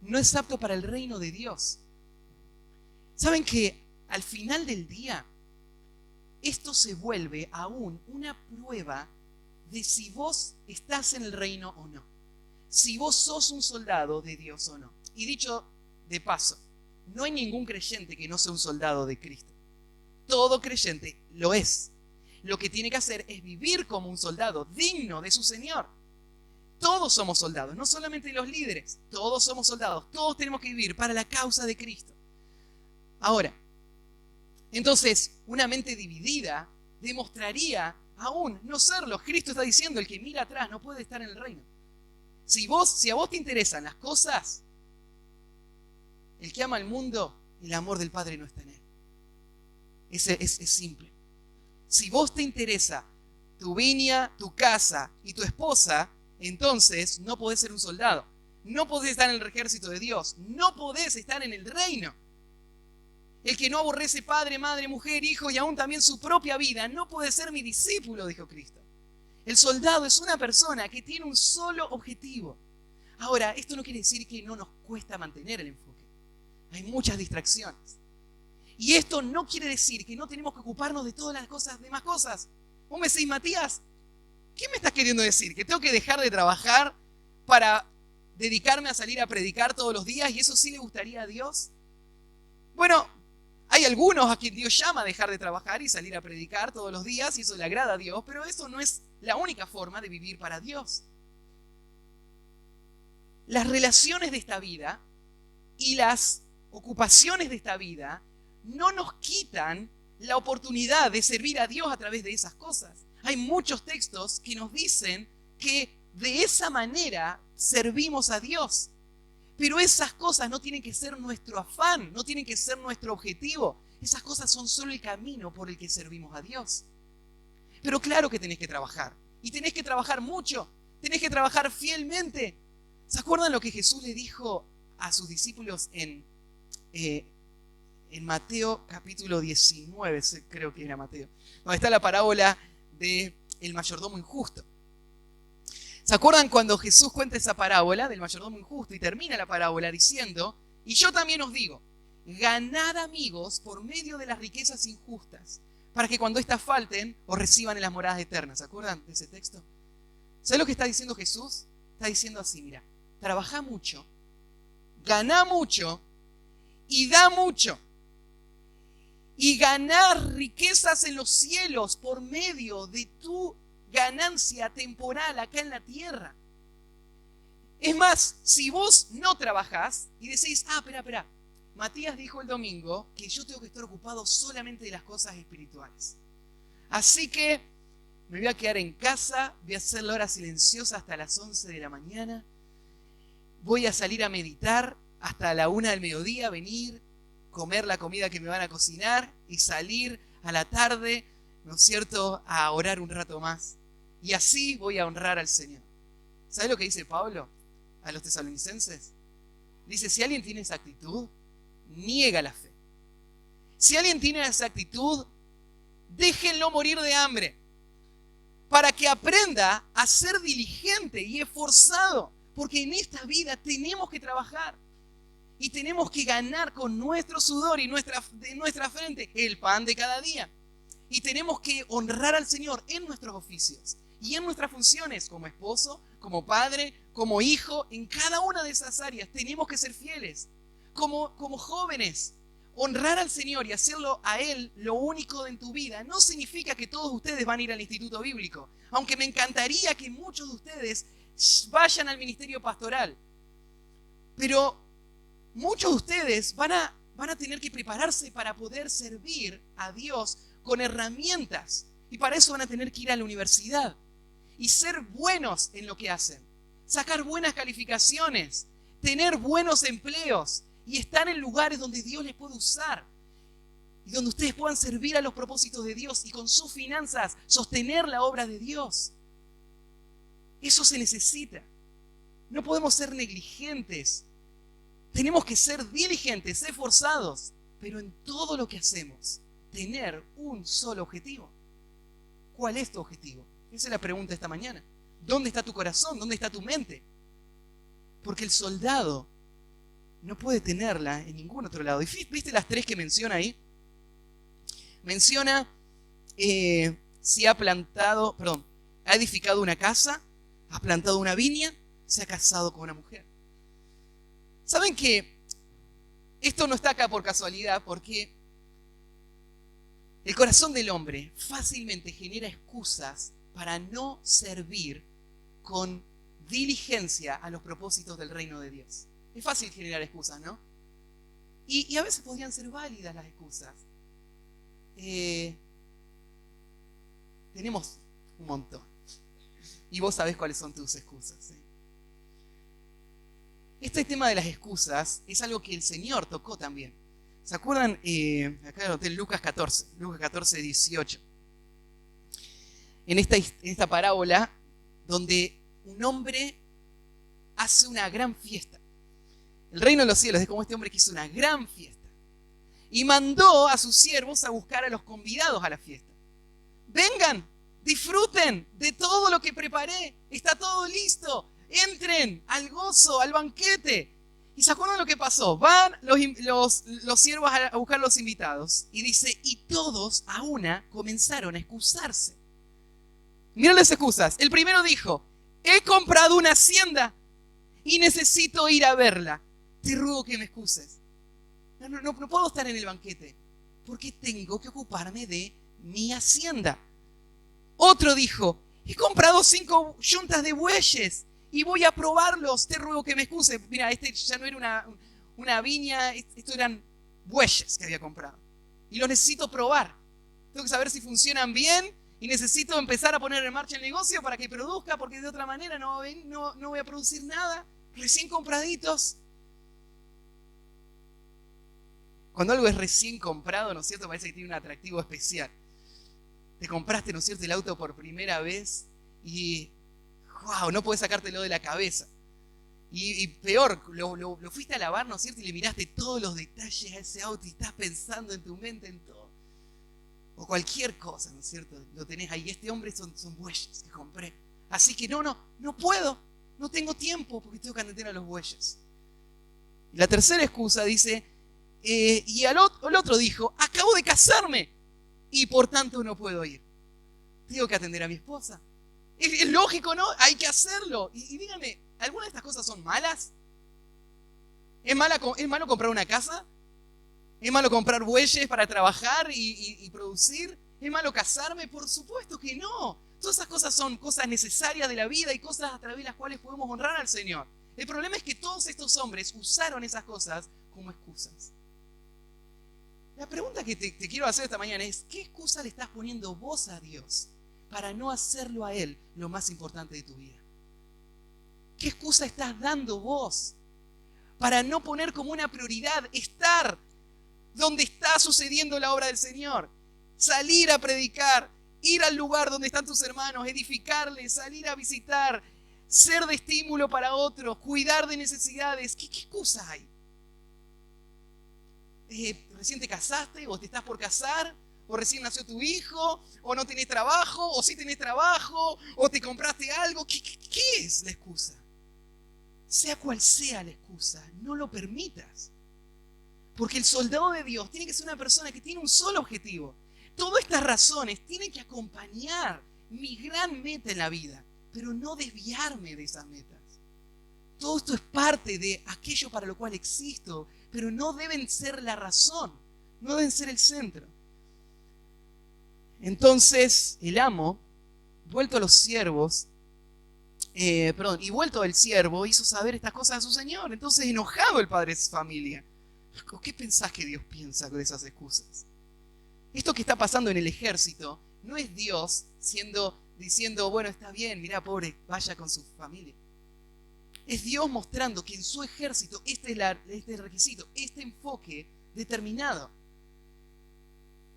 No es apto para el reino de Dios. ¿Saben que al final del día esto se vuelve aún una prueba de si vos estás en el reino o no? Si vos sos un soldado de Dios o no. Y dicho de paso, no hay ningún creyente que no sea un soldado de Cristo. Todo creyente lo es. Lo que tiene que hacer es vivir como un soldado digno de su Señor. Todos somos soldados, no solamente los líderes. Todos somos soldados. Todos tenemos que vivir para la causa de Cristo. Ahora, entonces, una mente dividida demostraría aún no serlo. Cristo está diciendo: el que mira atrás no puede estar en el reino. Si a vos te interesan las cosas, el que ama al mundo, el amor del Padre no está en él. Es simple. Si vos te interesa tu viña, tu casa y tu esposa, entonces no podés ser un soldado. No podés estar en el ejército de Dios. No podés estar en el reino. El que no aborrece padre, madre, mujer, hijo y aún también su propia vida, no puede ser mi discípulo, dijo Cristo. El soldado es una persona que tiene un solo objetivo. Ahora, esto no quiere decir que no nos cuesta mantener el enfoque. Hay muchas distracciones. Y esto no quiere decir que no tenemos que ocuparnos de todas las demás cosas. Vos me decís: Matías, ¿qué me estás queriendo decir? ¿Que tengo que dejar de trabajar para dedicarme a salir a predicar todos los días y eso sí le gustaría a Dios? Bueno, hay algunos a quien Dios llama a dejar de trabajar y salir a predicar todos los días y eso le agrada a Dios, pero eso no es la única forma de vivir para Dios. las relaciones de esta vida y las ocupaciones de esta vida no nos quitan la oportunidad de servir a Dios a través de esas cosas. Hay muchos textos que nos dicen que de esa manera servimos a Dios. Pero esas cosas no tienen que ser nuestro afán, no tienen que ser nuestro objetivo. Esas cosas son solo el camino por el que servimos a Dios. Pero claro que tenés que trabajar. Y tenés que trabajar mucho. Tenés que trabajar fielmente. ¿Se acuerdan lo que Jesús le dijo a sus discípulos en Mateo capítulo 19? Creo que era Mateo. Donde está la parábola del mayordomo injusto. ¿Se acuerdan cuando Jesús cuenta esa parábola del mayordomo injusto y termina la parábola diciendo: y yo también os digo, ganad amigos por medio de las riquezas injustas, para que cuando éstas falten os reciban en las moradas eternas? ¿Se acuerdan de ese texto? ¿Sabes lo que está diciendo Jesús? Está diciendo así: mira, trabajá mucho, ganá mucho y da mucho. Y ganar riquezas en los cielos por medio de tu ganancia temporal acá en la tierra. Es más, si vos no trabajás y decís: espera, Matías dijo el domingo que yo tengo que estar ocupado solamente de las cosas espirituales, así que me voy a quedar en casa, voy a hacer la hora silenciosa hasta las 11 de la mañana, voy a salir a meditar hasta la 1 del mediodía, venir, comer la comida que me van a cocinar y salir a la tarde, ¿no es cierto?, a orar un rato más. Y así voy a honrar al Señor. ¿Sabes lo que dice Pablo a los tesalonicenses? Dice: si alguien tiene esa actitud, niega la fe. Si alguien tiene esa actitud, déjenlo morir de hambre, para que aprenda a ser diligente y esforzado, porque en esta vida tenemos que trabajar y tenemos que ganar con nuestro sudor y de nuestra frente el pan de cada día. Y tenemos que honrar al Señor en nuestros oficios y en nuestras funciones como esposo, como padre, como hijo. En cada una de esas áreas tenemos que ser fieles. Como jóvenes, honrar al Señor y hacerlo a Él lo único en tu vida no significa que todos ustedes van a ir al instituto bíblico, aunque me encantaría que muchos de ustedes vayan al ministerio pastoral. Pero muchos de ustedes van a tener que prepararse para poder servir a Dios con herramientas. Y para eso van a tener que ir a la universidad y ser buenos en lo que hacen, sacar buenas calificaciones, tener buenos empleos y estar en lugares donde Dios les puede usar y donde ustedes puedan servir a los propósitos de Dios y con sus finanzas sostener la obra de Dios. Eso se necesita. No podemos ser negligentes. Tenemos que ser diligentes, esforzados, pero en todo lo que hacemos tener un solo objetivo. ¿Cuál es tu objetivo? Esa es la pregunta esta mañana. ¿Dónde está tu corazón? ¿Dónde está tu mente? Porque el soldado no puede tenerla en ningún otro lado. ¿Y viste las tres que menciona ahí? Menciona si ha edificado una casa, ha plantado una viña, se ha casado con una mujer. ¿Saben que esto no está acá por casualidad? Porque el corazón del hombre fácilmente genera excusas para no servir con diligencia a los propósitos del reino de Dios. Es fácil generar excusas, ¿no? Y a veces podrían ser válidas las excusas. Tenemos un montón. Y vos sabés cuáles son tus excusas, ¿sí? Este tema de las excusas es algo que el Señor tocó también. ¿Se acuerdan? Acá anoté Lucas 14, 18. En esta parábola donde un hombre hace una gran fiesta. El reino de los cielos es como este hombre que hizo una gran fiesta. Y mandó a sus siervos a buscar a los convidados a la fiesta. Vengan, disfruten de todo lo que preparé. Está todo listo. Entren al gozo, al banquete. ¿Y se acuerdan lo que pasó? Van los siervos a buscar a los invitados. Y dice, y todos a una comenzaron a excusarse. Miren las excusas. El primero dijo, he comprado una hacienda y necesito ir a verla. Te ruego que me excuses. No puedo estar en el banquete porque tengo que ocuparme de mi hacienda. Otro dijo, he comprado 5 yuntas de bueyes y voy a probarlos. Te ruego que me excuse. Mira, este ya no era una viña, esto eran bueyes que había comprado. Y los necesito probar. Tengo que saber si funcionan bien y necesito empezar a poner en marcha el negocio para que produzca, porque de otra manera no voy a producir nada. Recién compraditos. Cuando algo es recién comprado, ¿no es cierto? Parece que tiene un atractivo especial. Te compraste, ¿no es cierto?, el auto por primera vez y ¡wow! No podés sacártelo de la cabeza. Y peor, lo fuiste a lavar, ¿no es cierto? Y le miraste todos los detalles a ese auto y estás pensando en tu mente en todo. O cualquier cosa, ¿no es cierto? Lo tenés ahí. Este hombre son bueyes que compré. Así que no puedo. No tengo tiempo porque tengo que atender a los bueyes. Y la tercera excusa dice, y el otro dijo, acabo de casarme y por tanto no puedo ir. Tengo que atender a mi esposa. Es lógico, ¿no? Hay que hacerlo. Y díganme, ¿algunas de estas cosas son malas? ¿Es malo comprar una casa? ¿Es malo comprar bueyes para trabajar y producir? ¿Es malo casarme? Por supuesto que no. Todas esas cosas son cosas necesarias de la vida y cosas a través de las cuales podemos honrar al Señor. El problema es que todos estos hombres usaron esas cosas como excusas. La pregunta que te quiero hacer esta mañana es, ¿qué excusa le estás poniendo vos a Dios para no hacerlo a Él lo más importante de tu vida? ¿Qué excusa estás dando vos para no poner como una prioridad estar donde está sucediendo la obra del Señor? Salir a predicar, ir al lugar donde están tus hermanos, edificarles, salir a visitar, ser de estímulo para otros, cuidar de necesidades. ¿Qué excusa hay? ¿Recién te casaste o te estás por casar? ¿O recién nació tu hijo? ¿O no tenés trabajo? ¿O sí tenés trabajo? ¿O te compraste algo? ¿Qué es la excusa? Sea cual sea la excusa, no lo permitas. Porque el soldado de Dios tiene que ser una persona que tiene un solo objetivo. Todas estas razones tienen que acompañar mi gran meta en la vida, pero no desviarme de esas metas. Todo esto es parte de aquello para lo cual existo, pero no deben ser la razón, no deben ser el centro. Entonces el amo, vuelto a los siervos, y vuelto el siervo, hizo saber estas cosas a su señor. Entonces, enojado el padre de su familia. ¿Qué pensás que Dios piensa con esas excusas? Esto que está pasando en el ejército no es Dios diciendo, bueno, está bien, mirá, pobre, vaya con su familia. Es Dios mostrando que en su ejército este requisito, este enfoque determinado.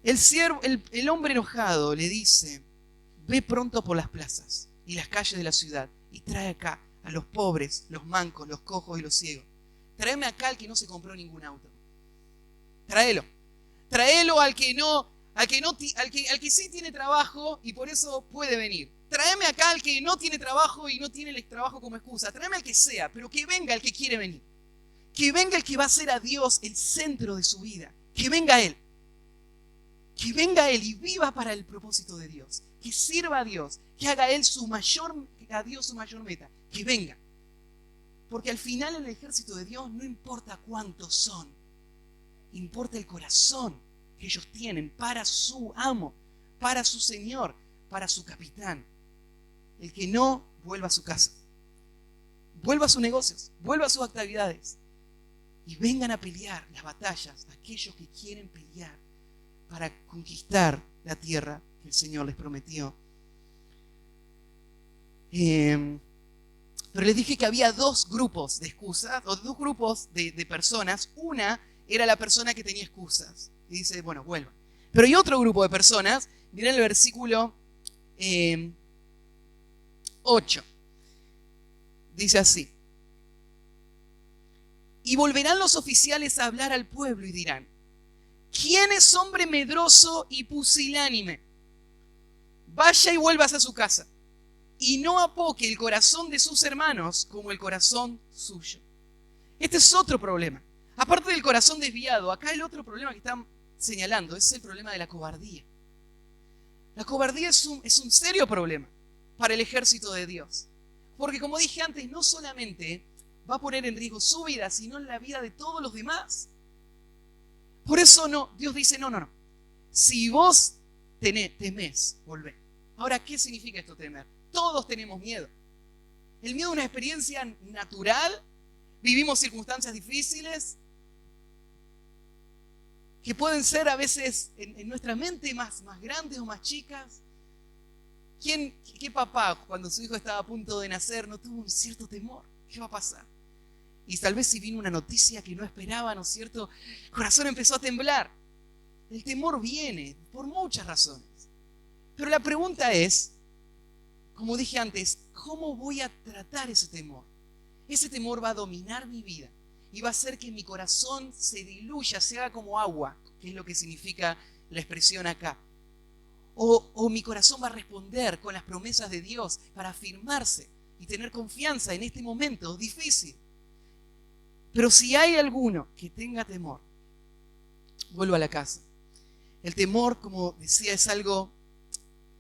El hombre enojado le dice, ve pronto por las plazas y las calles de la ciudad y trae acá a los pobres, los mancos, los cojos y los ciegos. Tráeme acá al que no se compró ningún auto. Tráelo. Tráelo al que sí tiene trabajo y por eso puede venir. Tráeme acá al que no tiene trabajo y no tiene el trabajo como excusa. Tráeme al que sea, pero que venga el que quiere venir. Que venga el que va a ser a Dios el centro de su vida. Que venga Él. Que venga Él y viva para el propósito de Dios. Que sirva a Dios. Que haga a Dios su mayor meta. Que venga. Porque al final en el ejército de Dios no importa cuántos son. Importa el corazón que ellos tienen para su amo, para su Señor, para su capitán. El que no, vuelva a su casa. Vuelva a sus negocios, vuelva a sus actividades. Y vengan a pelear las batallas, aquellos que quieren pelear para conquistar la tierra que el Señor les prometió. Pero les dije que había dos grupos de excusas, o dos grupos de personas. Una era la persona que tenía excusas. Y dice, bueno, vuelva. Pero hay otro grupo de personas, miren el versículo 8. Dice así. Y volverán los oficiales a hablar al pueblo y dirán, ¿quién es hombre medroso y pusilánime? Vaya y vuelvas a su casa, y no apoque el corazón de sus hermanos como el corazón suyo. Este es otro problema. Aparte del corazón desviado, acá el otro problema que están señalando es el problema de la cobardía. La cobardía es un serio problema para el ejército de Dios. Porque como dije antes, no solamente va a poner en riesgo su vida, sino la vida de todos los demás. Por eso Dios dice, no. Si vos temés, volvé. Ahora, ¿qué significa esto temer? Todos tenemos miedo. El miedo es una experiencia natural. Vivimos circunstancias difíciles que pueden ser a veces en nuestra mente más grandes o más chicas. ¿Qué papá, cuando su hijo estaba a punto de nacer, no tuvo un cierto temor? ¿Qué va a pasar? Y tal vez si vino una noticia que no esperaba, ¿no es cierto? El corazón empezó a temblar. El temor viene por muchas razones. Pero la pregunta es, como dije antes, ¿cómo voy a tratar ese temor? Ese temor va a dominar mi vida y va a hacer que mi corazón se diluya, se haga como agua, que es lo que significa la expresión acá. O mi corazón va a responder con las promesas de Dios para afirmarse y tener confianza en este momento difícil. Pero si hay alguno que tenga temor, vuelvo a la casa. El temor, como decía, es algo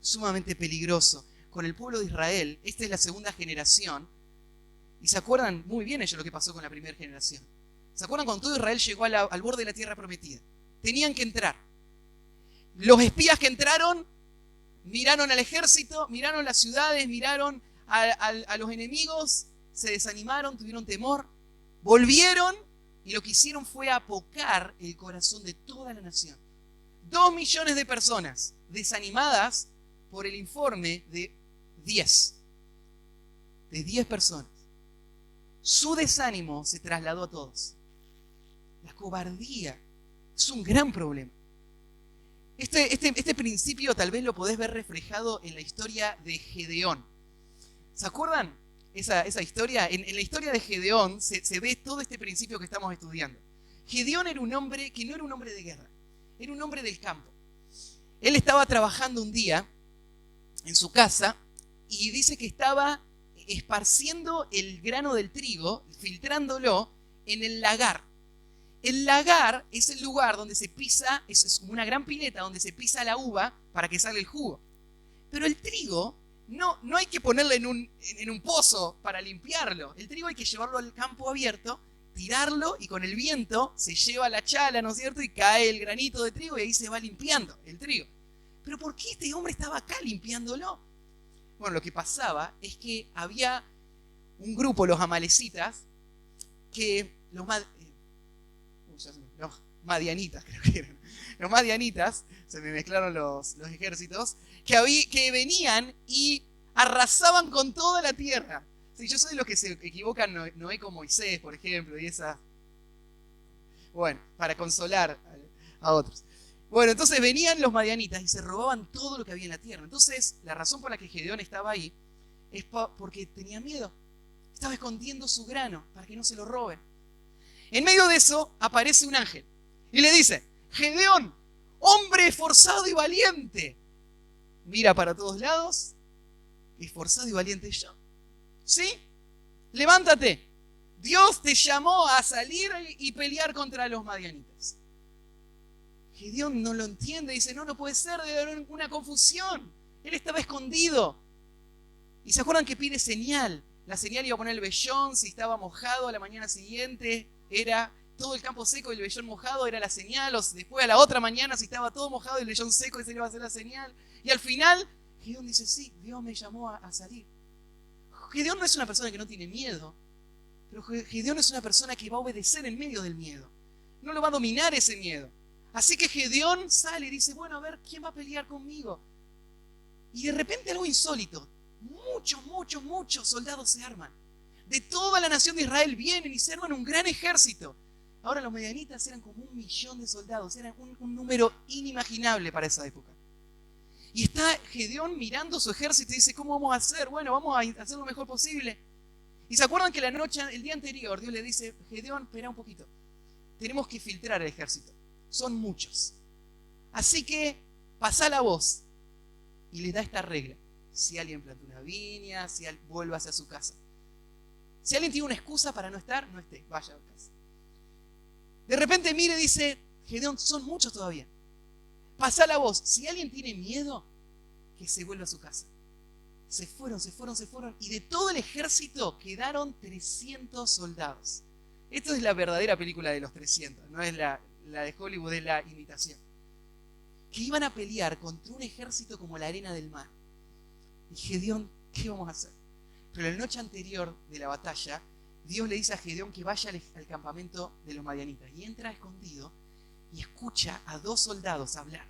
sumamente peligroso. Con el pueblo de Israel, esta es la segunda generación, y se acuerdan muy bien ellos lo que pasó con la primera generación. ¿Se acuerdan cuando todo Israel llegó al borde de la tierra prometida? Tenían que entrar. Los espías que entraron miraron al ejército, miraron las ciudades, miraron a los enemigos, se desanimaron, tuvieron temor, volvieron y lo que hicieron fue apocar el corazón de toda la nación. 2 millones de personas desanimadas por el informe de 10 personas. Su desánimo se trasladó a todos. La cobardía es un gran problema. Este principio tal vez lo podés ver reflejado en la historia de Gedeón. ¿Se acuerdan esa historia? En la historia de Gedeón se ve todo este principio que estamos estudiando. Gedeón era un hombre que no era un hombre de guerra, era un hombre del campo. Él estaba trabajando un día en su casa y dice que estaba esparciendo el grano del trigo, filtrándolo en el lagar. El lagar es el lugar donde se pisa, es como una gran pileta donde se pisa la uva para que salga el jugo. Pero el trigo no hay que ponerlo en un pozo para limpiarlo. El trigo hay que llevarlo al campo abierto, tirarlo y con el viento se lleva la chala, ¿no es cierto? Y cae el granito de trigo y ahí se va limpiando el trigo. ¿Pero por qué este hombre estaba acá limpiándolo? Bueno, lo que pasaba es que había un grupo, los amalecitas, que los madianitas, creo que eran. Los madianitas, se me mezclaron los ejércitos, que venían y arrasaban con toda la tierra. Sí, yo soy de los que se equivocan Noé con Moisés, por ejemplo, y esas. Bueno, para consolar a otros. Bueno, entonces venían los madianitas y se robaban todo lo que había en la tierra. Entonces, la razón por la que Gedeón estaba ahí es porque tenía miedo. Estaba escondiendo su grano para que no se lo roben. En medio de eso aparece un ángel y le dice: Gedeón, hombre esforzado y valiente. Mira para todos lados. Esforzado y valiente yo. ¿Sí? Levántate. Dios te llamó a salir y pelear contra los madianitas. Gedeón no lo entiende, dice: no puede ser, debe haber una confusión. Él estaba escondido. Y se acuerdan que pide señal. La señal iba a poner el vellón, si estaba mojado a la mañana siguiente, era todo el campo seco y el vellón mojado, era la señal. O después a la otra mañana, si estaba todo mojado y el vellón seco, esa iba a ser la señal. Y al final, Gedeón dice: sí, Dios me llamó a salir. Gedeón no es una persona que no tiene miedo, pero Gedeón es una persona que va a obedecer en medio del miedo. No lo va a dominar ese miedo. Así que Gedeón sale y dice: bueno, a ver, ¿quién va a pelear conmigo? Y de repente algo insólito. Muchos soldados se arman. De toda la nación de Israel vienen y se arman un gran ejército. Ahora los madianitas eran como 1 millón de soldados. Eran un número inimaginable para esa época. Y está Gedeón mirando su ejército y dice: ¿cómo vamos a hacer? Bueno, vamos a hacer lo mejor posible. Y se acuerdan que el día anterior, Dios le dice: Gedeón, espera un poquito. Tenemos que filtrar el ejército. Son muchos. Así que pasá la voz. Y le da esta regla: si alguien planta una viña, si vuelva hacia su casa. Si alguien tiene una excusa para no estar, no esté, vaya a casa. De repente mire y dice: Gedeón, son muchos todavía. Pasá la voz: si alguien tiene miedo, que se vuelva a su casa. Se fueron. Y de todo el ejército quedaron 300 soldados. Esto es la verdadera película de los 300, no es la de Hollywood, es la imitación. Que iban a pelear contra un ejército como la arena del mar. Y Gedeón, ¿qué vamos a hacer? Pero la noche anterior de la batalla, Dios le dice a Gedeón que vaya al campamento de los madianitas. Y entra escondido y escucha a 2 soldados hablar.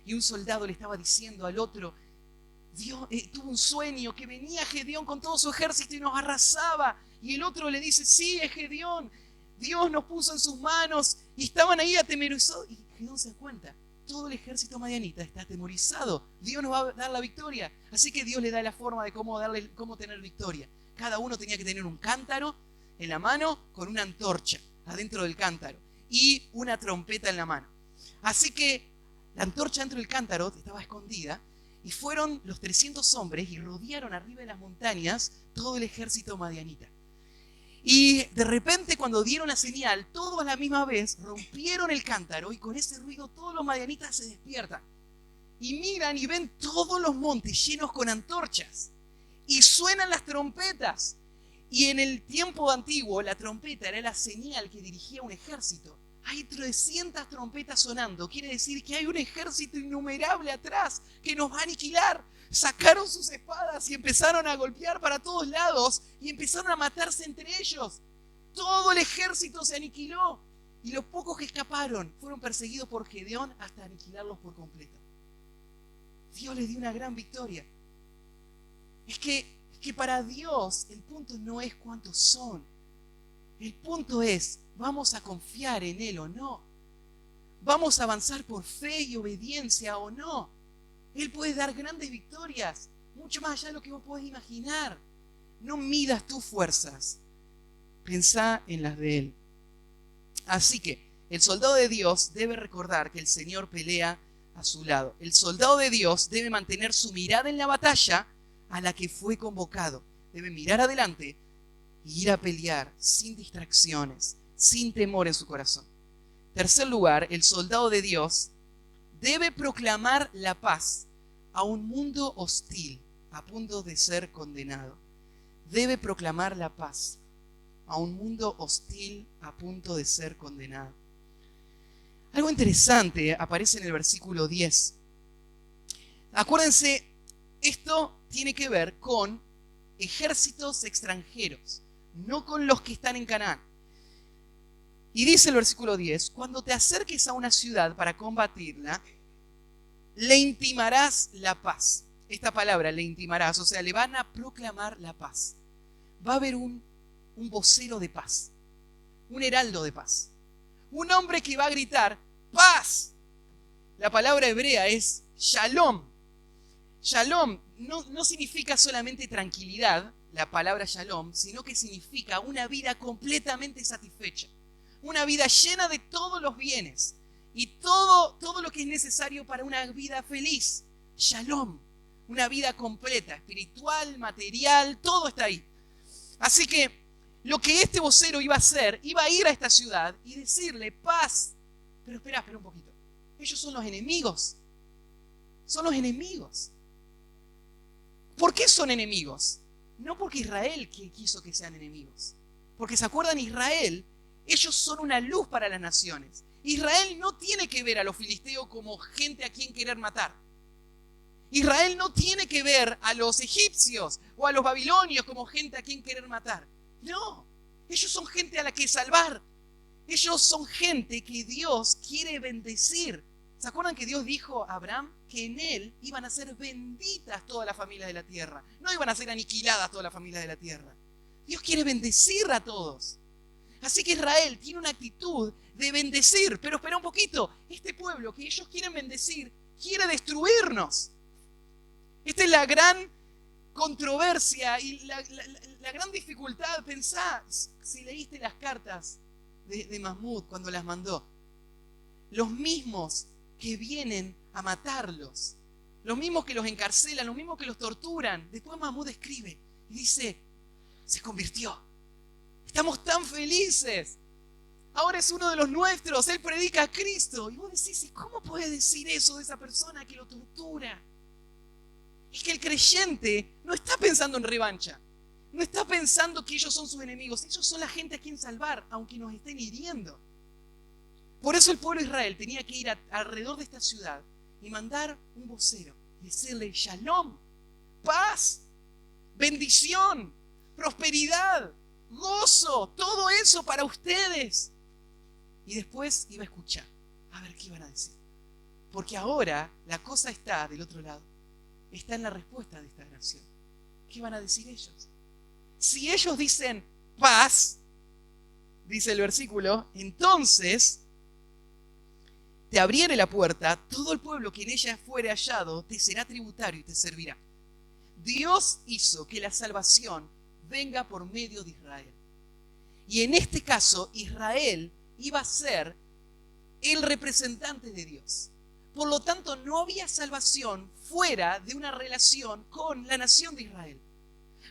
Y un soldado le estaba diciendo al otro: Dios tuvo un sueño que venía Gedeón con todo su ejército y nos arrasaba. Y el otro le dice: sí, es Gedeón. Dios nos puso en sus manos. Y estaban ahí atemorizados. Y Gedeón se da cuenta: todo el ejército madianita está atemorizado. Dios nos va a dar la victoria. Así que Dios le da la forma de cómo tener victoria. Cada uno tenía que tener un cántaro en la mano con una antorcha adentro del cántaro y una trompeta en la mano. Así que la antorcha dentro del cántaro estaba escondida y fueron los 300 hombres y rodearon arriba de las montañas todo el ejército madianita. Y de repente, cuando dieron la señal, todos a la misma vez rompieron el cántaro y con ese ruido todos los madianitas se despiertan. Y miran y ven todos los montes llenos con antorchas. Y suenan las trompetas. Y en el tiempo antiguo, la trompeta era la señal que dirigía un ejército. Hay 300 trompetas sonando. Quiere decir que hay un ejército innumerable atrás que nos va a aniquilar. Sacaron sus espadas y empezaron a golpear para todos lados y empezaron a matarse entre ellos. Todo el ejército se aniquiló y los pocos que escaparon fueron perseguidos por Gedeón hasta aniquilarlos por completo. Dios les dio una gran victoria. Es que para Dios el punto no es cuántos son. El punto es, ¿vamos a confiar en Él o no? ¿Vamos a avanzar por fe y obediencia o no? Él puede dar grandes victorias, mucho más allá de lo que vos podés imaginar. No midas tus fuerzas, pensá en las de Él. Así que el soldado de Dios debe recordar que el Señor pelea a su lado. El soldado de Dios debe mantener su mirada en la batalla a la que fue convocado. Debe mirar adelante y ir a pelear sin distracciones, sin temor en su corazón. Tercer lugar, el soldado de Dios debe proclamar la paz a un mundo hostil a punto de ser condenado. Debe proclamar la paz a un mundo hostil a punto de ser condenado. Algo interesante aparece en el versículo 10. Acuérdense, esto tiene que ver con ejércitos extranjeros, no con los que están en Canaán. Y dice el versículo 10, cuando te acerques a una ciudad para combatirla, le intimarás la paz. Esta palabra, le intimarás, o sea, le van a proclamar la paz. Va a haber un vocero de paz, un heraldo de paz, un hombre que va a gritar, paz. La palabra hebrea es shalom. Shalom no significa solamente tranquilidad, la palabra shalom, sino que significa una vida completamente satisfecha. Una vida llena de todos los bienes y todo lo que es necesario para una vida feliz. Shalom, una vida completa, espiritual, material, todo está ahí. Así que lo que este vocero iba a hacer, iba a ir a esta ciudad y decirle paz. Pero espera un poquito. Ellos son los enemigos. Son los enemigos. ¿Por qué son enemigos? No porque Israel quiso que sean enemigos. Porque se acuerdan, Israel, ellos son una luz para las naciones. Israel no tiene que ver a los filisteos como gente a quien querer matar. Israel no tiene que ver a los egipcios o a los babilonios como gente a quien querer matar. No, ellos son gente a la que salvar. Ellos son gente que Dios quiere bendecir. ¿Se acuerdan que Dios dijo a Abraham que en él iban a ser benditas todas las familias de la tierra? No iban a ser aniquiladas todas las familias de la tierra. Dios quiere bendecir a todos. Así que Israel tiene una actitud de bendecir. Pero espera un poquito, este pueblo que ellos quieren bendecir quiere destruirnos. Esta es la gran controversia y la gran dificultad. Pensá, si leíste las cartas de Mahmud cuando las mandó. Los mismos que vienen a matarlos, los mismos que los encarcelan, los mismos que los torturan. Después Mahmud escribe y dice, se convirtió. Estamos tan felices. Ahora es uno de los nuestros. Él predica a Cristo. Y vos decís, ¿cómo puede decir eso de esa persona que lo tortura? Es que el creyente no está pensando en revancha. No está pensando que ellos son sus enemigos. Ellos son la gente a quien salvar, aunque nos estén hiriendo. Por eso el pueblo de Israel tenía que ir alrededor de esta ciudad y mandar un vocero y decirle, shalom, paz. bendición, prosperidad, gozo, todo eso para ustedes. Y después iba a escuchar, a ver qué iban a decir. Porque ahora la cosa está del otro lado. Está en la respuesta de esta nación. ¿Qué van a decir ellos? Si ellos dicen paz, dice el versículo, entonces te abriere la puerta, todo el pueblo que en ella fuere hallado te será tributario y te servirá. Dios hizo que la salvación venga por medio de Israel. Y en este caso, Israel iba a ser el representante de Dios. Por lo tanto, no había salvación fuera de una relación con la nación de Israel.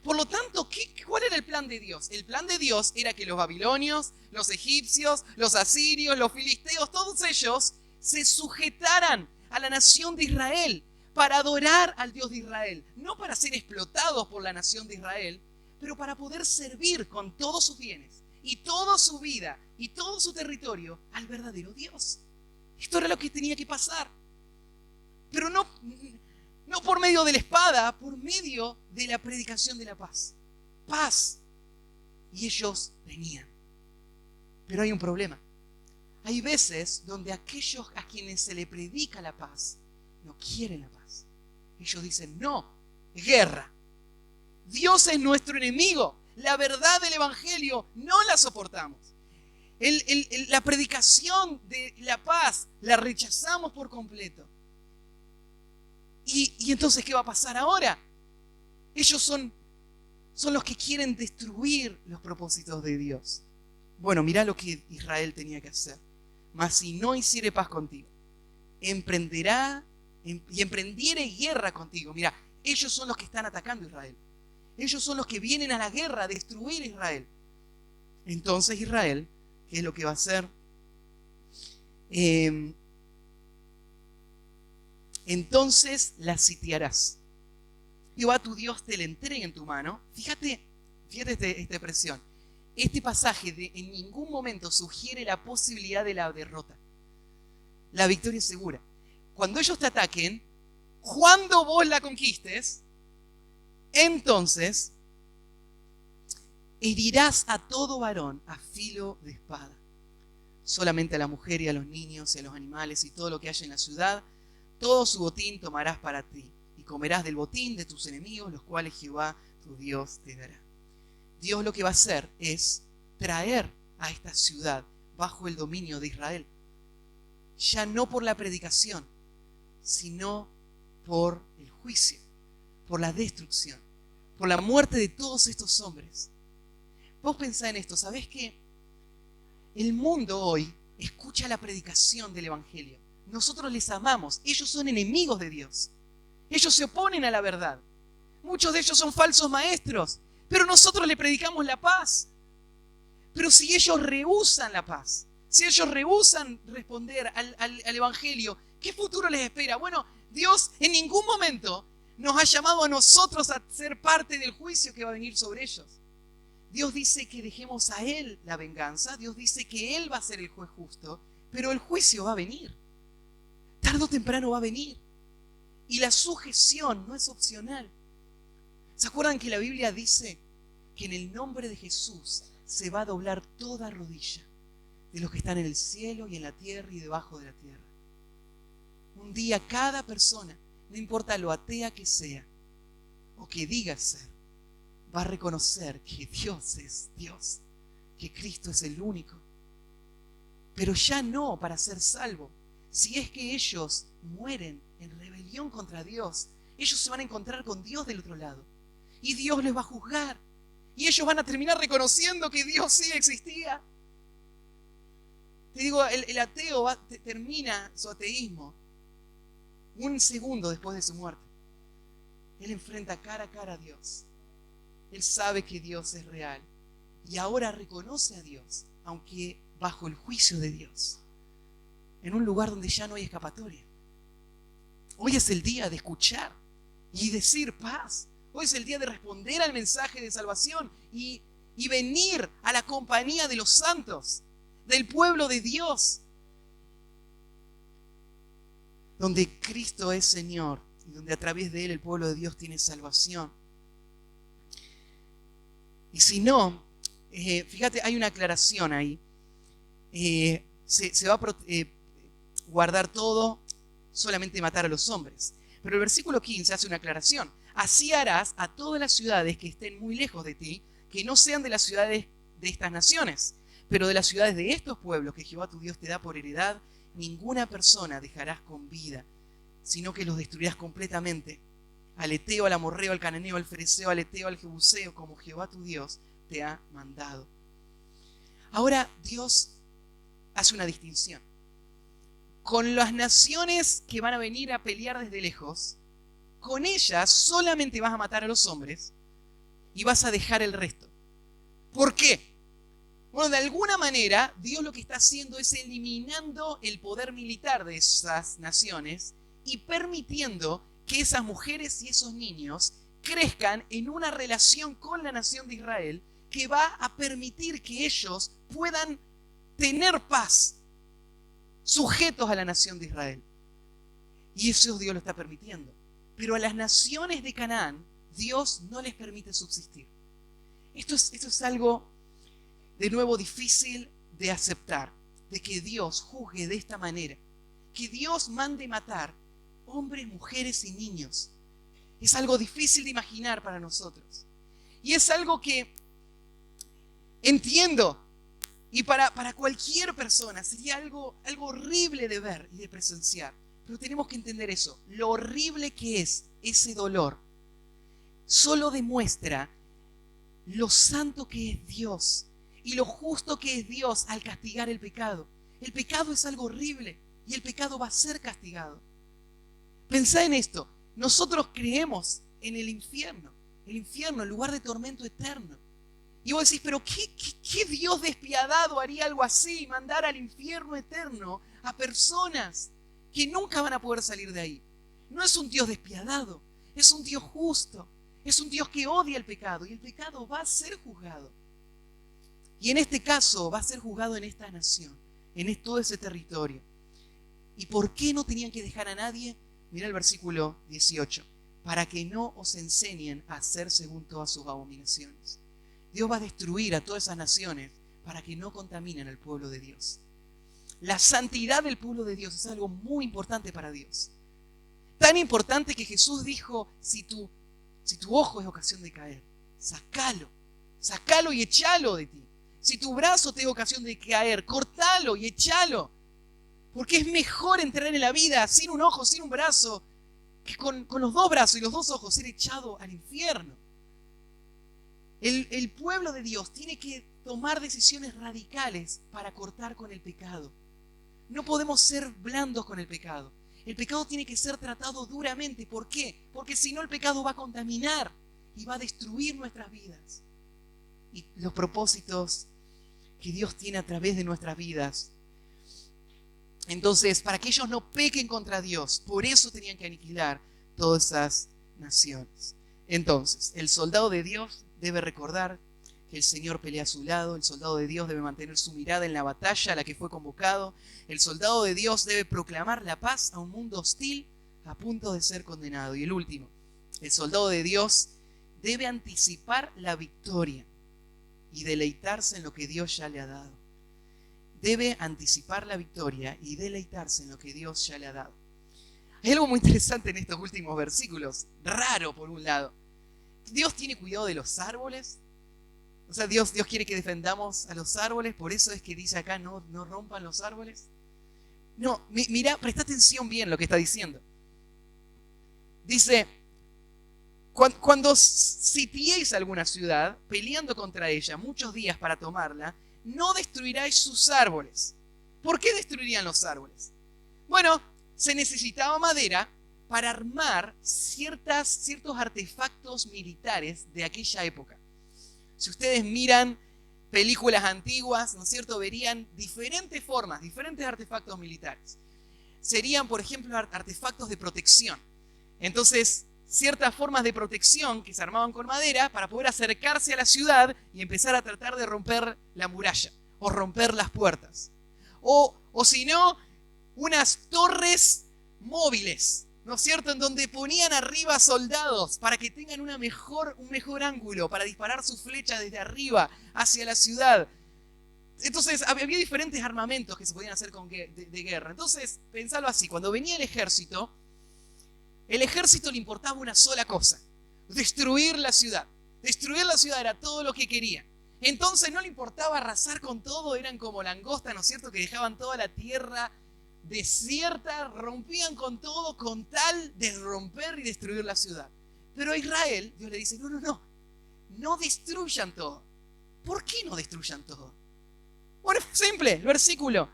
Por lo tanto, ¿cuál era el plan de Dios? El plan de Dios era que los babilonios, los egipcios, los asirios, los filisteos, todos ellos se sujetaran a la nación de Israel para adorar al Dios de Israel. No para ser explotados por la nación de Israel, pero para poder servir con todos sus bienes y toda su vida y todo su territorio al verdadero Dios. Esto era lo que tenía que pasar. Pero no por medio de la espada, por medio de la predicación de la paz. Paz. Y ellos venían. Pero hay un problema. Hay veces donde aquellos a quienes se le predica la paz no quieren la paz. Ellos dicen, no, guerra. Dios es nuestro enemigo. La verdad del evangelio no la soportamos. La predicación de la paz la rechazamos por completo. Y entonces, ¿qué va a pasar ahora? Ellos son los que quieren destruir los propósitos de Dios. Bueno, mirá lo que Israel tenía que hacer. Mas si no hiciere paz contigo, emprendiere guerra contigo. Mirá, ellos son los que están atacando a Israel. Ellos son los que vienen a la guerra a destruir a Israel. Entonces Israel, ¿qué es lo que va a hacer? Entonces la sitiarás. Jehová tu Dios te la entrega en tu mano. Fíjate esta expresión. Este pasaje en ningún momento sugiere la posibilidad de la derrota. La victoria es segura. Cuando ellos te ataquen, cuando vos la conquistes, entonces herirás a todo varón a filo de espada. Solamente a la mujer y a los niños y a los animales y todo lo que haya en la ciudad, todo su botín tomarás para ti, y comerás del botín de tus enemigos, los cuales Jehová tu Dios te dará. Dios lo que va a hacer es traer a esta ciudad bajo el dominio de Israel. Ya no por la predicación, sino por el juicio, por la destrucción, por la muerte de todos estos hombres. Vos pensá en esto, ¿sabés qué? El mundo hoy escucha la predicación del evangelio. Nosotros les amamos, ellos son enemigos de Dios. Ellos se oponen a la verdad. Muchos de ellos son falsos maestros, pero nosotros le predicamos la paz. Pero si ellos rehúsan la paz, si ellos rehúsan responder al evangelio, ¿qué futuro les espera? Bueno, Dios en ningún momento nos ha llamado a nosotros a ser parte del juicio que va a venir sobre ellos. Dios dice que dejemos a Él la venganza. Dios dice que Él va a ser el juez justo, pero el juicio va a venir. Tarde o temprano va a venir. Y la sujeción no es opcional. ¿Se acuerdan que la Biblia dice que en el nombre de Jesús se va a doblar toda rodilla de los que están en el cielo y en la tierra y debajo de la tierra? Un día cada persona, no importa lo atea que sea o que diga ser, va a reconocer que Dios es Dios, que Cristo es el único. Pero ya no para ser salvo. Si es que ellos mueren en rebelión contra Dios, ellos se van a encontrar con Dios del otro lado. Y Dios les va a juzgar. Y ellos van a terminar reconociendo que Dios sí existía. Te digo, el ateo termina su ateísmo un segundo después de su muerte. Él enfrenta cara a cara a Dios. Él sabe que Dios es real. Y ahora reconoce a Dios, aunque bajo el juicio de Dios. En un lugar donde ya no hay escapatoria. Hoy es el día de escuchar y decir paz. Hoy es el día de responder al mensaje de salvación y venir a la compañía de los santos, del pueblo de Dios, donde Cristo es Señor y donde a través de Él el pueblo de Dios tiene salvación. Y si no, fíjate, hay una aclaración ahí. Se va a guardar todo, solamente matar a los hombres. Pero el versículo 15 hace una aclaración. Así harás a todas las ciudades que estén muy lejos de ti, que no sean de las ciudades de estas naciones, pero de las ciudades de estos pueblos que Jehová tu Dios te da por heredad, ninguna persona dejarás con vida, sino que los destruirás completamente. Al Eteo, al Amorreo, al Cananeo, al Fereceo, al Eteo, al Jebuseo, como Jehová tu Dios te ha mandado. Ahora Dios hace una distinción. Con las naciones que van a venir a pelear desde lejos, con ellas solamente vas a matar a los hombres y vas a dejar el resto. ¿Por qué? Bueno, de alguna manera, Dios lo que está haciendo es eliminando el poder militar de esas naciones y permitiendo que esas mujeres y esos niños crezcan en una relación con la nación de Israel que va a permitir que ellos puedan tener paz, sujetos a la nación de Israel. Y eso Dios lo está permitiendo. Pero a las naciones de Canaán, Dios no les permite subsistir. Esto es algo, de nuevo, difícil de aceptar, de que Dios juzgue de esta manera, que Dios mande matar hombres, mujeres y niños. Es algo difícil de imaginar para nosotros. Y es algo que entiendo, y para cualquier persona sería algo horrible de ver y de presenciar. Pero tenemos que entender eso. Lo horrible que es ese dolor solo demuestra lo santo que es Dios y lo justo que es Dios al castigar el pecado. El pecado es algo horrible y el pecado va a ser castigado. Pensá en esto. Nosotros creemos en el infierno, el lugar de tormento eterno. Y vos decís, pero ¿qué Dios despiadado haría algo así? Mandar al infierno eterno a personas que nunca van a poder salir de ahí. No es un Dios despiadado, es un Dios justo, es un Dios que odia el pecado y el pecado va a ser juzgado. Y en este caso va a ser juzgado en esta nación, en todo ese territorio. ¿Y por qué no tenían que dejar a nadie? Mira el versículo 18. Para que no os enseñen a hacer según todas sus abominaciones. Dios va a destruir a todas esas naciones para que no contaminen al pueblo de Dios. La santidad del pueblo de Dios es algo muy importante para Dios. Tan importante que Jesús dijo, si tu ojo es ocasión de caer, sacalo y échalo de ti. Si tu brazo te es ocasión de caer, cortalo y échalo. Porque es mejor entrar en la vida sin un ojo, sin un brazo, que con los dos brazos y los dos ojos ser echado al infierno. El pueblo de Dios tiene que tomar decisiones radicales para cortar con el pecado. No podemos ser blandos con el pecado. El pecado tiene que ser tratado duramente. ¿Por qué? Porque si no, el pecado va a contaminar y va a destruir nuestras vidas. Y los propósitos que Dios tiene a través de nuestras vidas. Entonces, para que ellos no pequen contra Dios, por eso tenían que aniquilar todas esas naciones. Entonces, el soldado de Dios debe recordar que el Señor pelea a su lado. El soldado de Dios debe mantener su mirada en la batalla a la que fue convocado. El soldado de Dios debe proclamar la paz a un mundo hostil a punto de ser condenado. Y el último, el soldado de Dios debe anticipar la victoria y deleitarse en lo que Dios ya le ha dado. Debe anticipar la victoria y deleitarse en lo que Dios ya le ha dado. Hay algo muy interesante en estos últimos versículos, raro por un lado. Dios tiene cuidado de los árboles. O sea, Dios quiere que defendamos a los árboles. Por eso es que dice acá, no rompan los árboles. No, mira, presta atención bien lo que está diciendo. Dice, cuando sitiéis alguna ciudad, peleando contra ella muchos días para tomarla, no destruiráis sus árboles. ¿Por qué destruirían los árboles? Bueno, se necesitaba madera para armar ciertos artefactos militares de aquella época. Si ustedes miran películas antiguas, ¿no es cierto?, verían diferentes formas, diferentes artefactos militares. Serían, por ejemplo, artefactos de protección. Entonces, ciertas formas de protección que se armaban con madera para poder acercarse a la ciudad y empezar a tratar de romper la muralla o romper las puertas. O si no, unas torres móviles ¿no es cierto?, en donde ponían arriba soldados para que tengan un mejor ángulo para disparar sus flechas desde arriba hacia la ciudad. Entonces había diferentes armamentos que se podían hacer de guerra. Entonces, pensalo así, cuando venía el ejército le importaba una sola cosa: destruir la ciudad. Destruir la ciudad era todo lo que quería. Entonces no le importaba arrasar con todo, eran como langostas, ¿no es cierto?, que dejaban toda la tierra desierta, rompían con todo con tal de romper y destruir la ciudad. Pero a Israel, Dios le dice, no destruyan todo. ¿Por qué no destruyan todo? Bueno, es simple, el versículo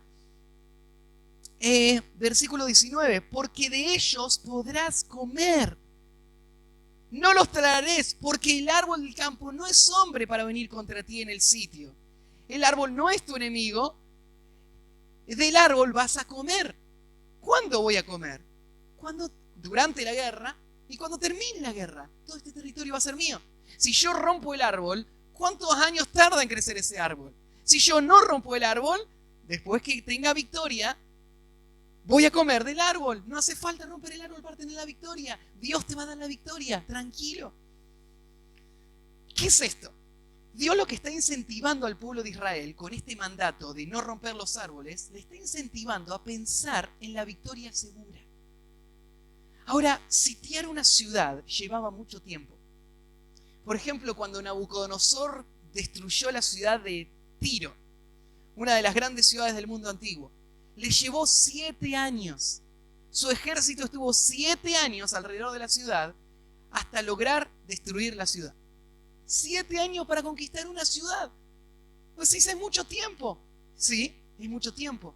19, porque de ellos podrás comer. No los traerás, porque el árbol del campo no es hombre para venir contra ti en el sitio. El árbol no es tu enemigo. Del árbol vas a comer. ¿Cuándo voy a comer? Durante la guerra y cuando termine la guerra. Todo este territorio va a ser mío. Si yo rompo el árbol, ¿cuántos años tarda en crecer ese árbol? Si yo no rompo el árbol, después que tenga victoria, voy a comer del árbol. No hace falta romper el árbol para tener la victoria. Dios te va a dar la victoria. Tranquilo. ¿Qué es esto? Dios lo que está incentivando al pueblo de Israel con este mandato de no romper los árboles, le está incentivando a pensar en la victoria segura. Ahora, sitiar una ciudad llevaba mucho tiempo. Por ejemplo, cuando Nabucodonosor destruyó la ciudad de Tiro, una de las grandes ciudades del mundo antiguo, le llevó 7 años. Su ejército estuvo 7 años alrededor de la ciudad hasta lograr destruir la ciudad. 7 años para conquistar una ciudad. Pues sí, es mucho tiempo. Sí, es mucho tiempo.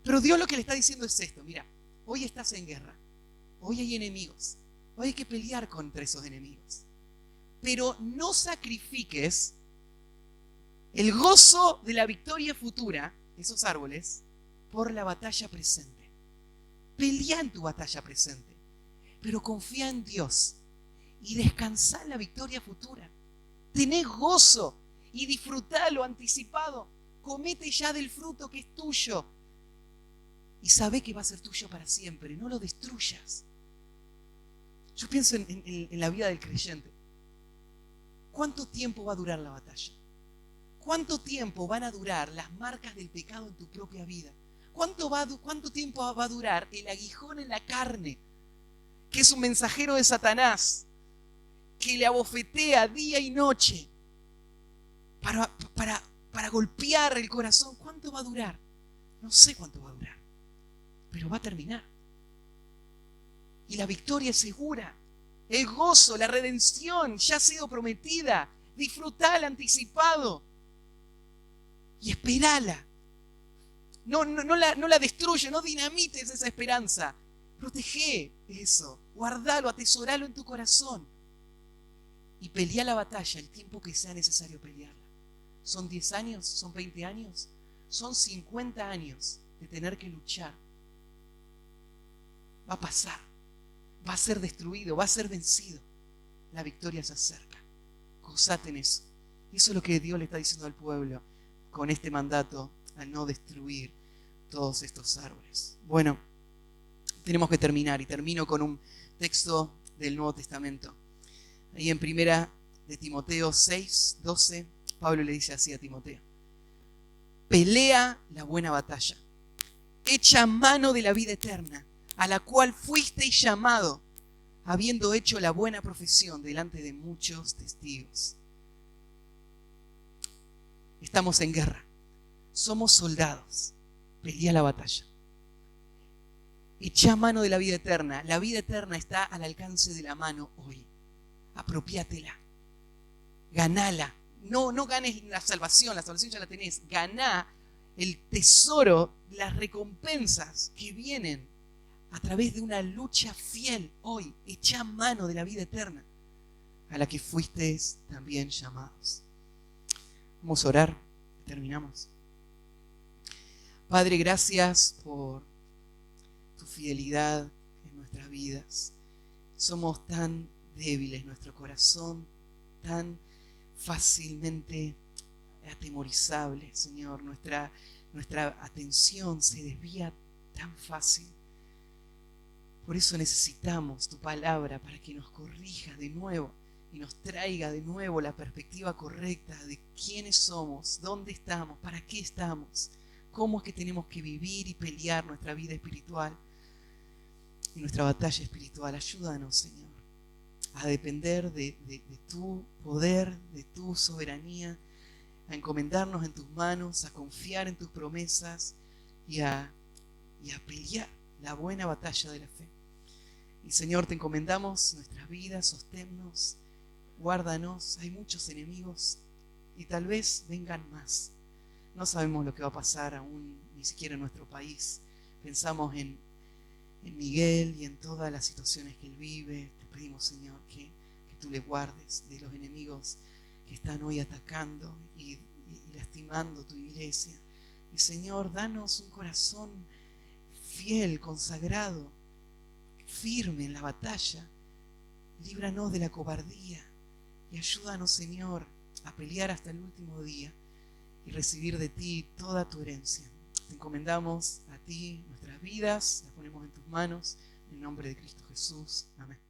Pero Dios lo que le está diciendo es esto: mira, hoy estás en guerra. Hoy hay enemigos. Hoy hay que pelear contra esos enemigos. Pero no sacrifiques el gozo de la victoria futura, esos árboles, por la batalla presente. Pelea en tu batalla presente, pero confía en Dios y descansá en la victoria futura. Tené gozo y disfrutá lo anticipado. Comete ya del fruto que es tuyo y sabé que va a ser tuyo para siempre. No lo destruyas. Yo pienso en la vida del creyente. ¿Cuánto tiempo va a durar la batalla? ¿Cuánto tiempo van a durar las marcas del pecado en tu propia vida? ¿Cuánto tiempo va a durar el aguijón en la carne, que es un mensajero de Satanás, que le abofetea día y noche para golpear el corazón? ¿Cuánto va a durar? No sé cuánto va a durar, pero va a terminar. Y la victoria es segura. El gozo, la redención ya ha sido prometida. Disfrutala anticipado y esperala. No la destruyas, no dinamites esa esperanza. Protege eso, guardalo, atesoralo en tu corazón y pelea la batalla el tiempo que sea necesario pelearla. ¿Son 10 años? ¿Son 20 años? Son 50 años de tener que luchar. Va a pasar, va a ser destruido, va a ser vencido. La victoria se acerca. Gozate en eso. Y eso es lo que Dios le está diciendo al pueblo con este mandato a no destruir todos estos árboles. Bueno, tenemos que terminar y termino con un texto del Nuevo Testamento. Ahí en 1 de Timoteo 6:12, Pablo le dice así a Timoteo: pelea la buena batalla, echa mano de la vida eterna, a la cual fuisteis llamado, habiendo hecho la buena profesión delante de muchos testigos. Estamos en guerra, somos soldados, pelea la batalla. Echa mano de la vida eterna. La vida eterna está al alcance de la mano hoy. Apropiátela. Ganala. No ganes la salvación ya la tenés. Ganá el tesoro, las recompensas que vienen a través de una lucha fiel hoy. Echa mano de la vida eterna, a la que fuisteis también llamados. Vamos a orar. Terminamos. Padre, gracias por tu fidelidad en nuestras vidas. Somos tan débiles, nuestro corazón tan fácilmente atemorizable, Señor. Nuestra atención se desvía tan fácil. Por eso necesitamos tu palabra para que nos corrija de nuevo y nos traiga de nuevo la perspectiva correcta de quiénes somos, dónde estamos, para qué estamos, cómo es que tenemos que vivir y pelear nuestra vida espiritual y nuestra batalla espiritual. Ayúdanos, Señor, a depender de tu poder, de tu soberanía, a encomendarnos en tus manos, a confiar en tus promesas y a pelear la buena batalla de la fe. Y Señor, te encomendamos nuestras vidas, sosténnos, guárdanos. Hay muchos enemigos y tal vez vengan más. No sabemos lo que va a pasar aún, ni siquiera en nuestro país. Pensamos en Miguel y en todas las situaciones que él vive. Te pedimos, Señor, que tú le guardes de los enemigos que están hoy atacando y lastimando tu iglesia. Y Señor, danos un corazón fiel, consagrado, firme en la batalla. Líbranos de la cobardía y ayúdanos, Señor, a pelear hasta el último día y recibir de ti toda tu herencia. Te encomendamos a ti nuestras vidas, las ponemos en tus manos, en el nombre de Cristo Jesús. Amén.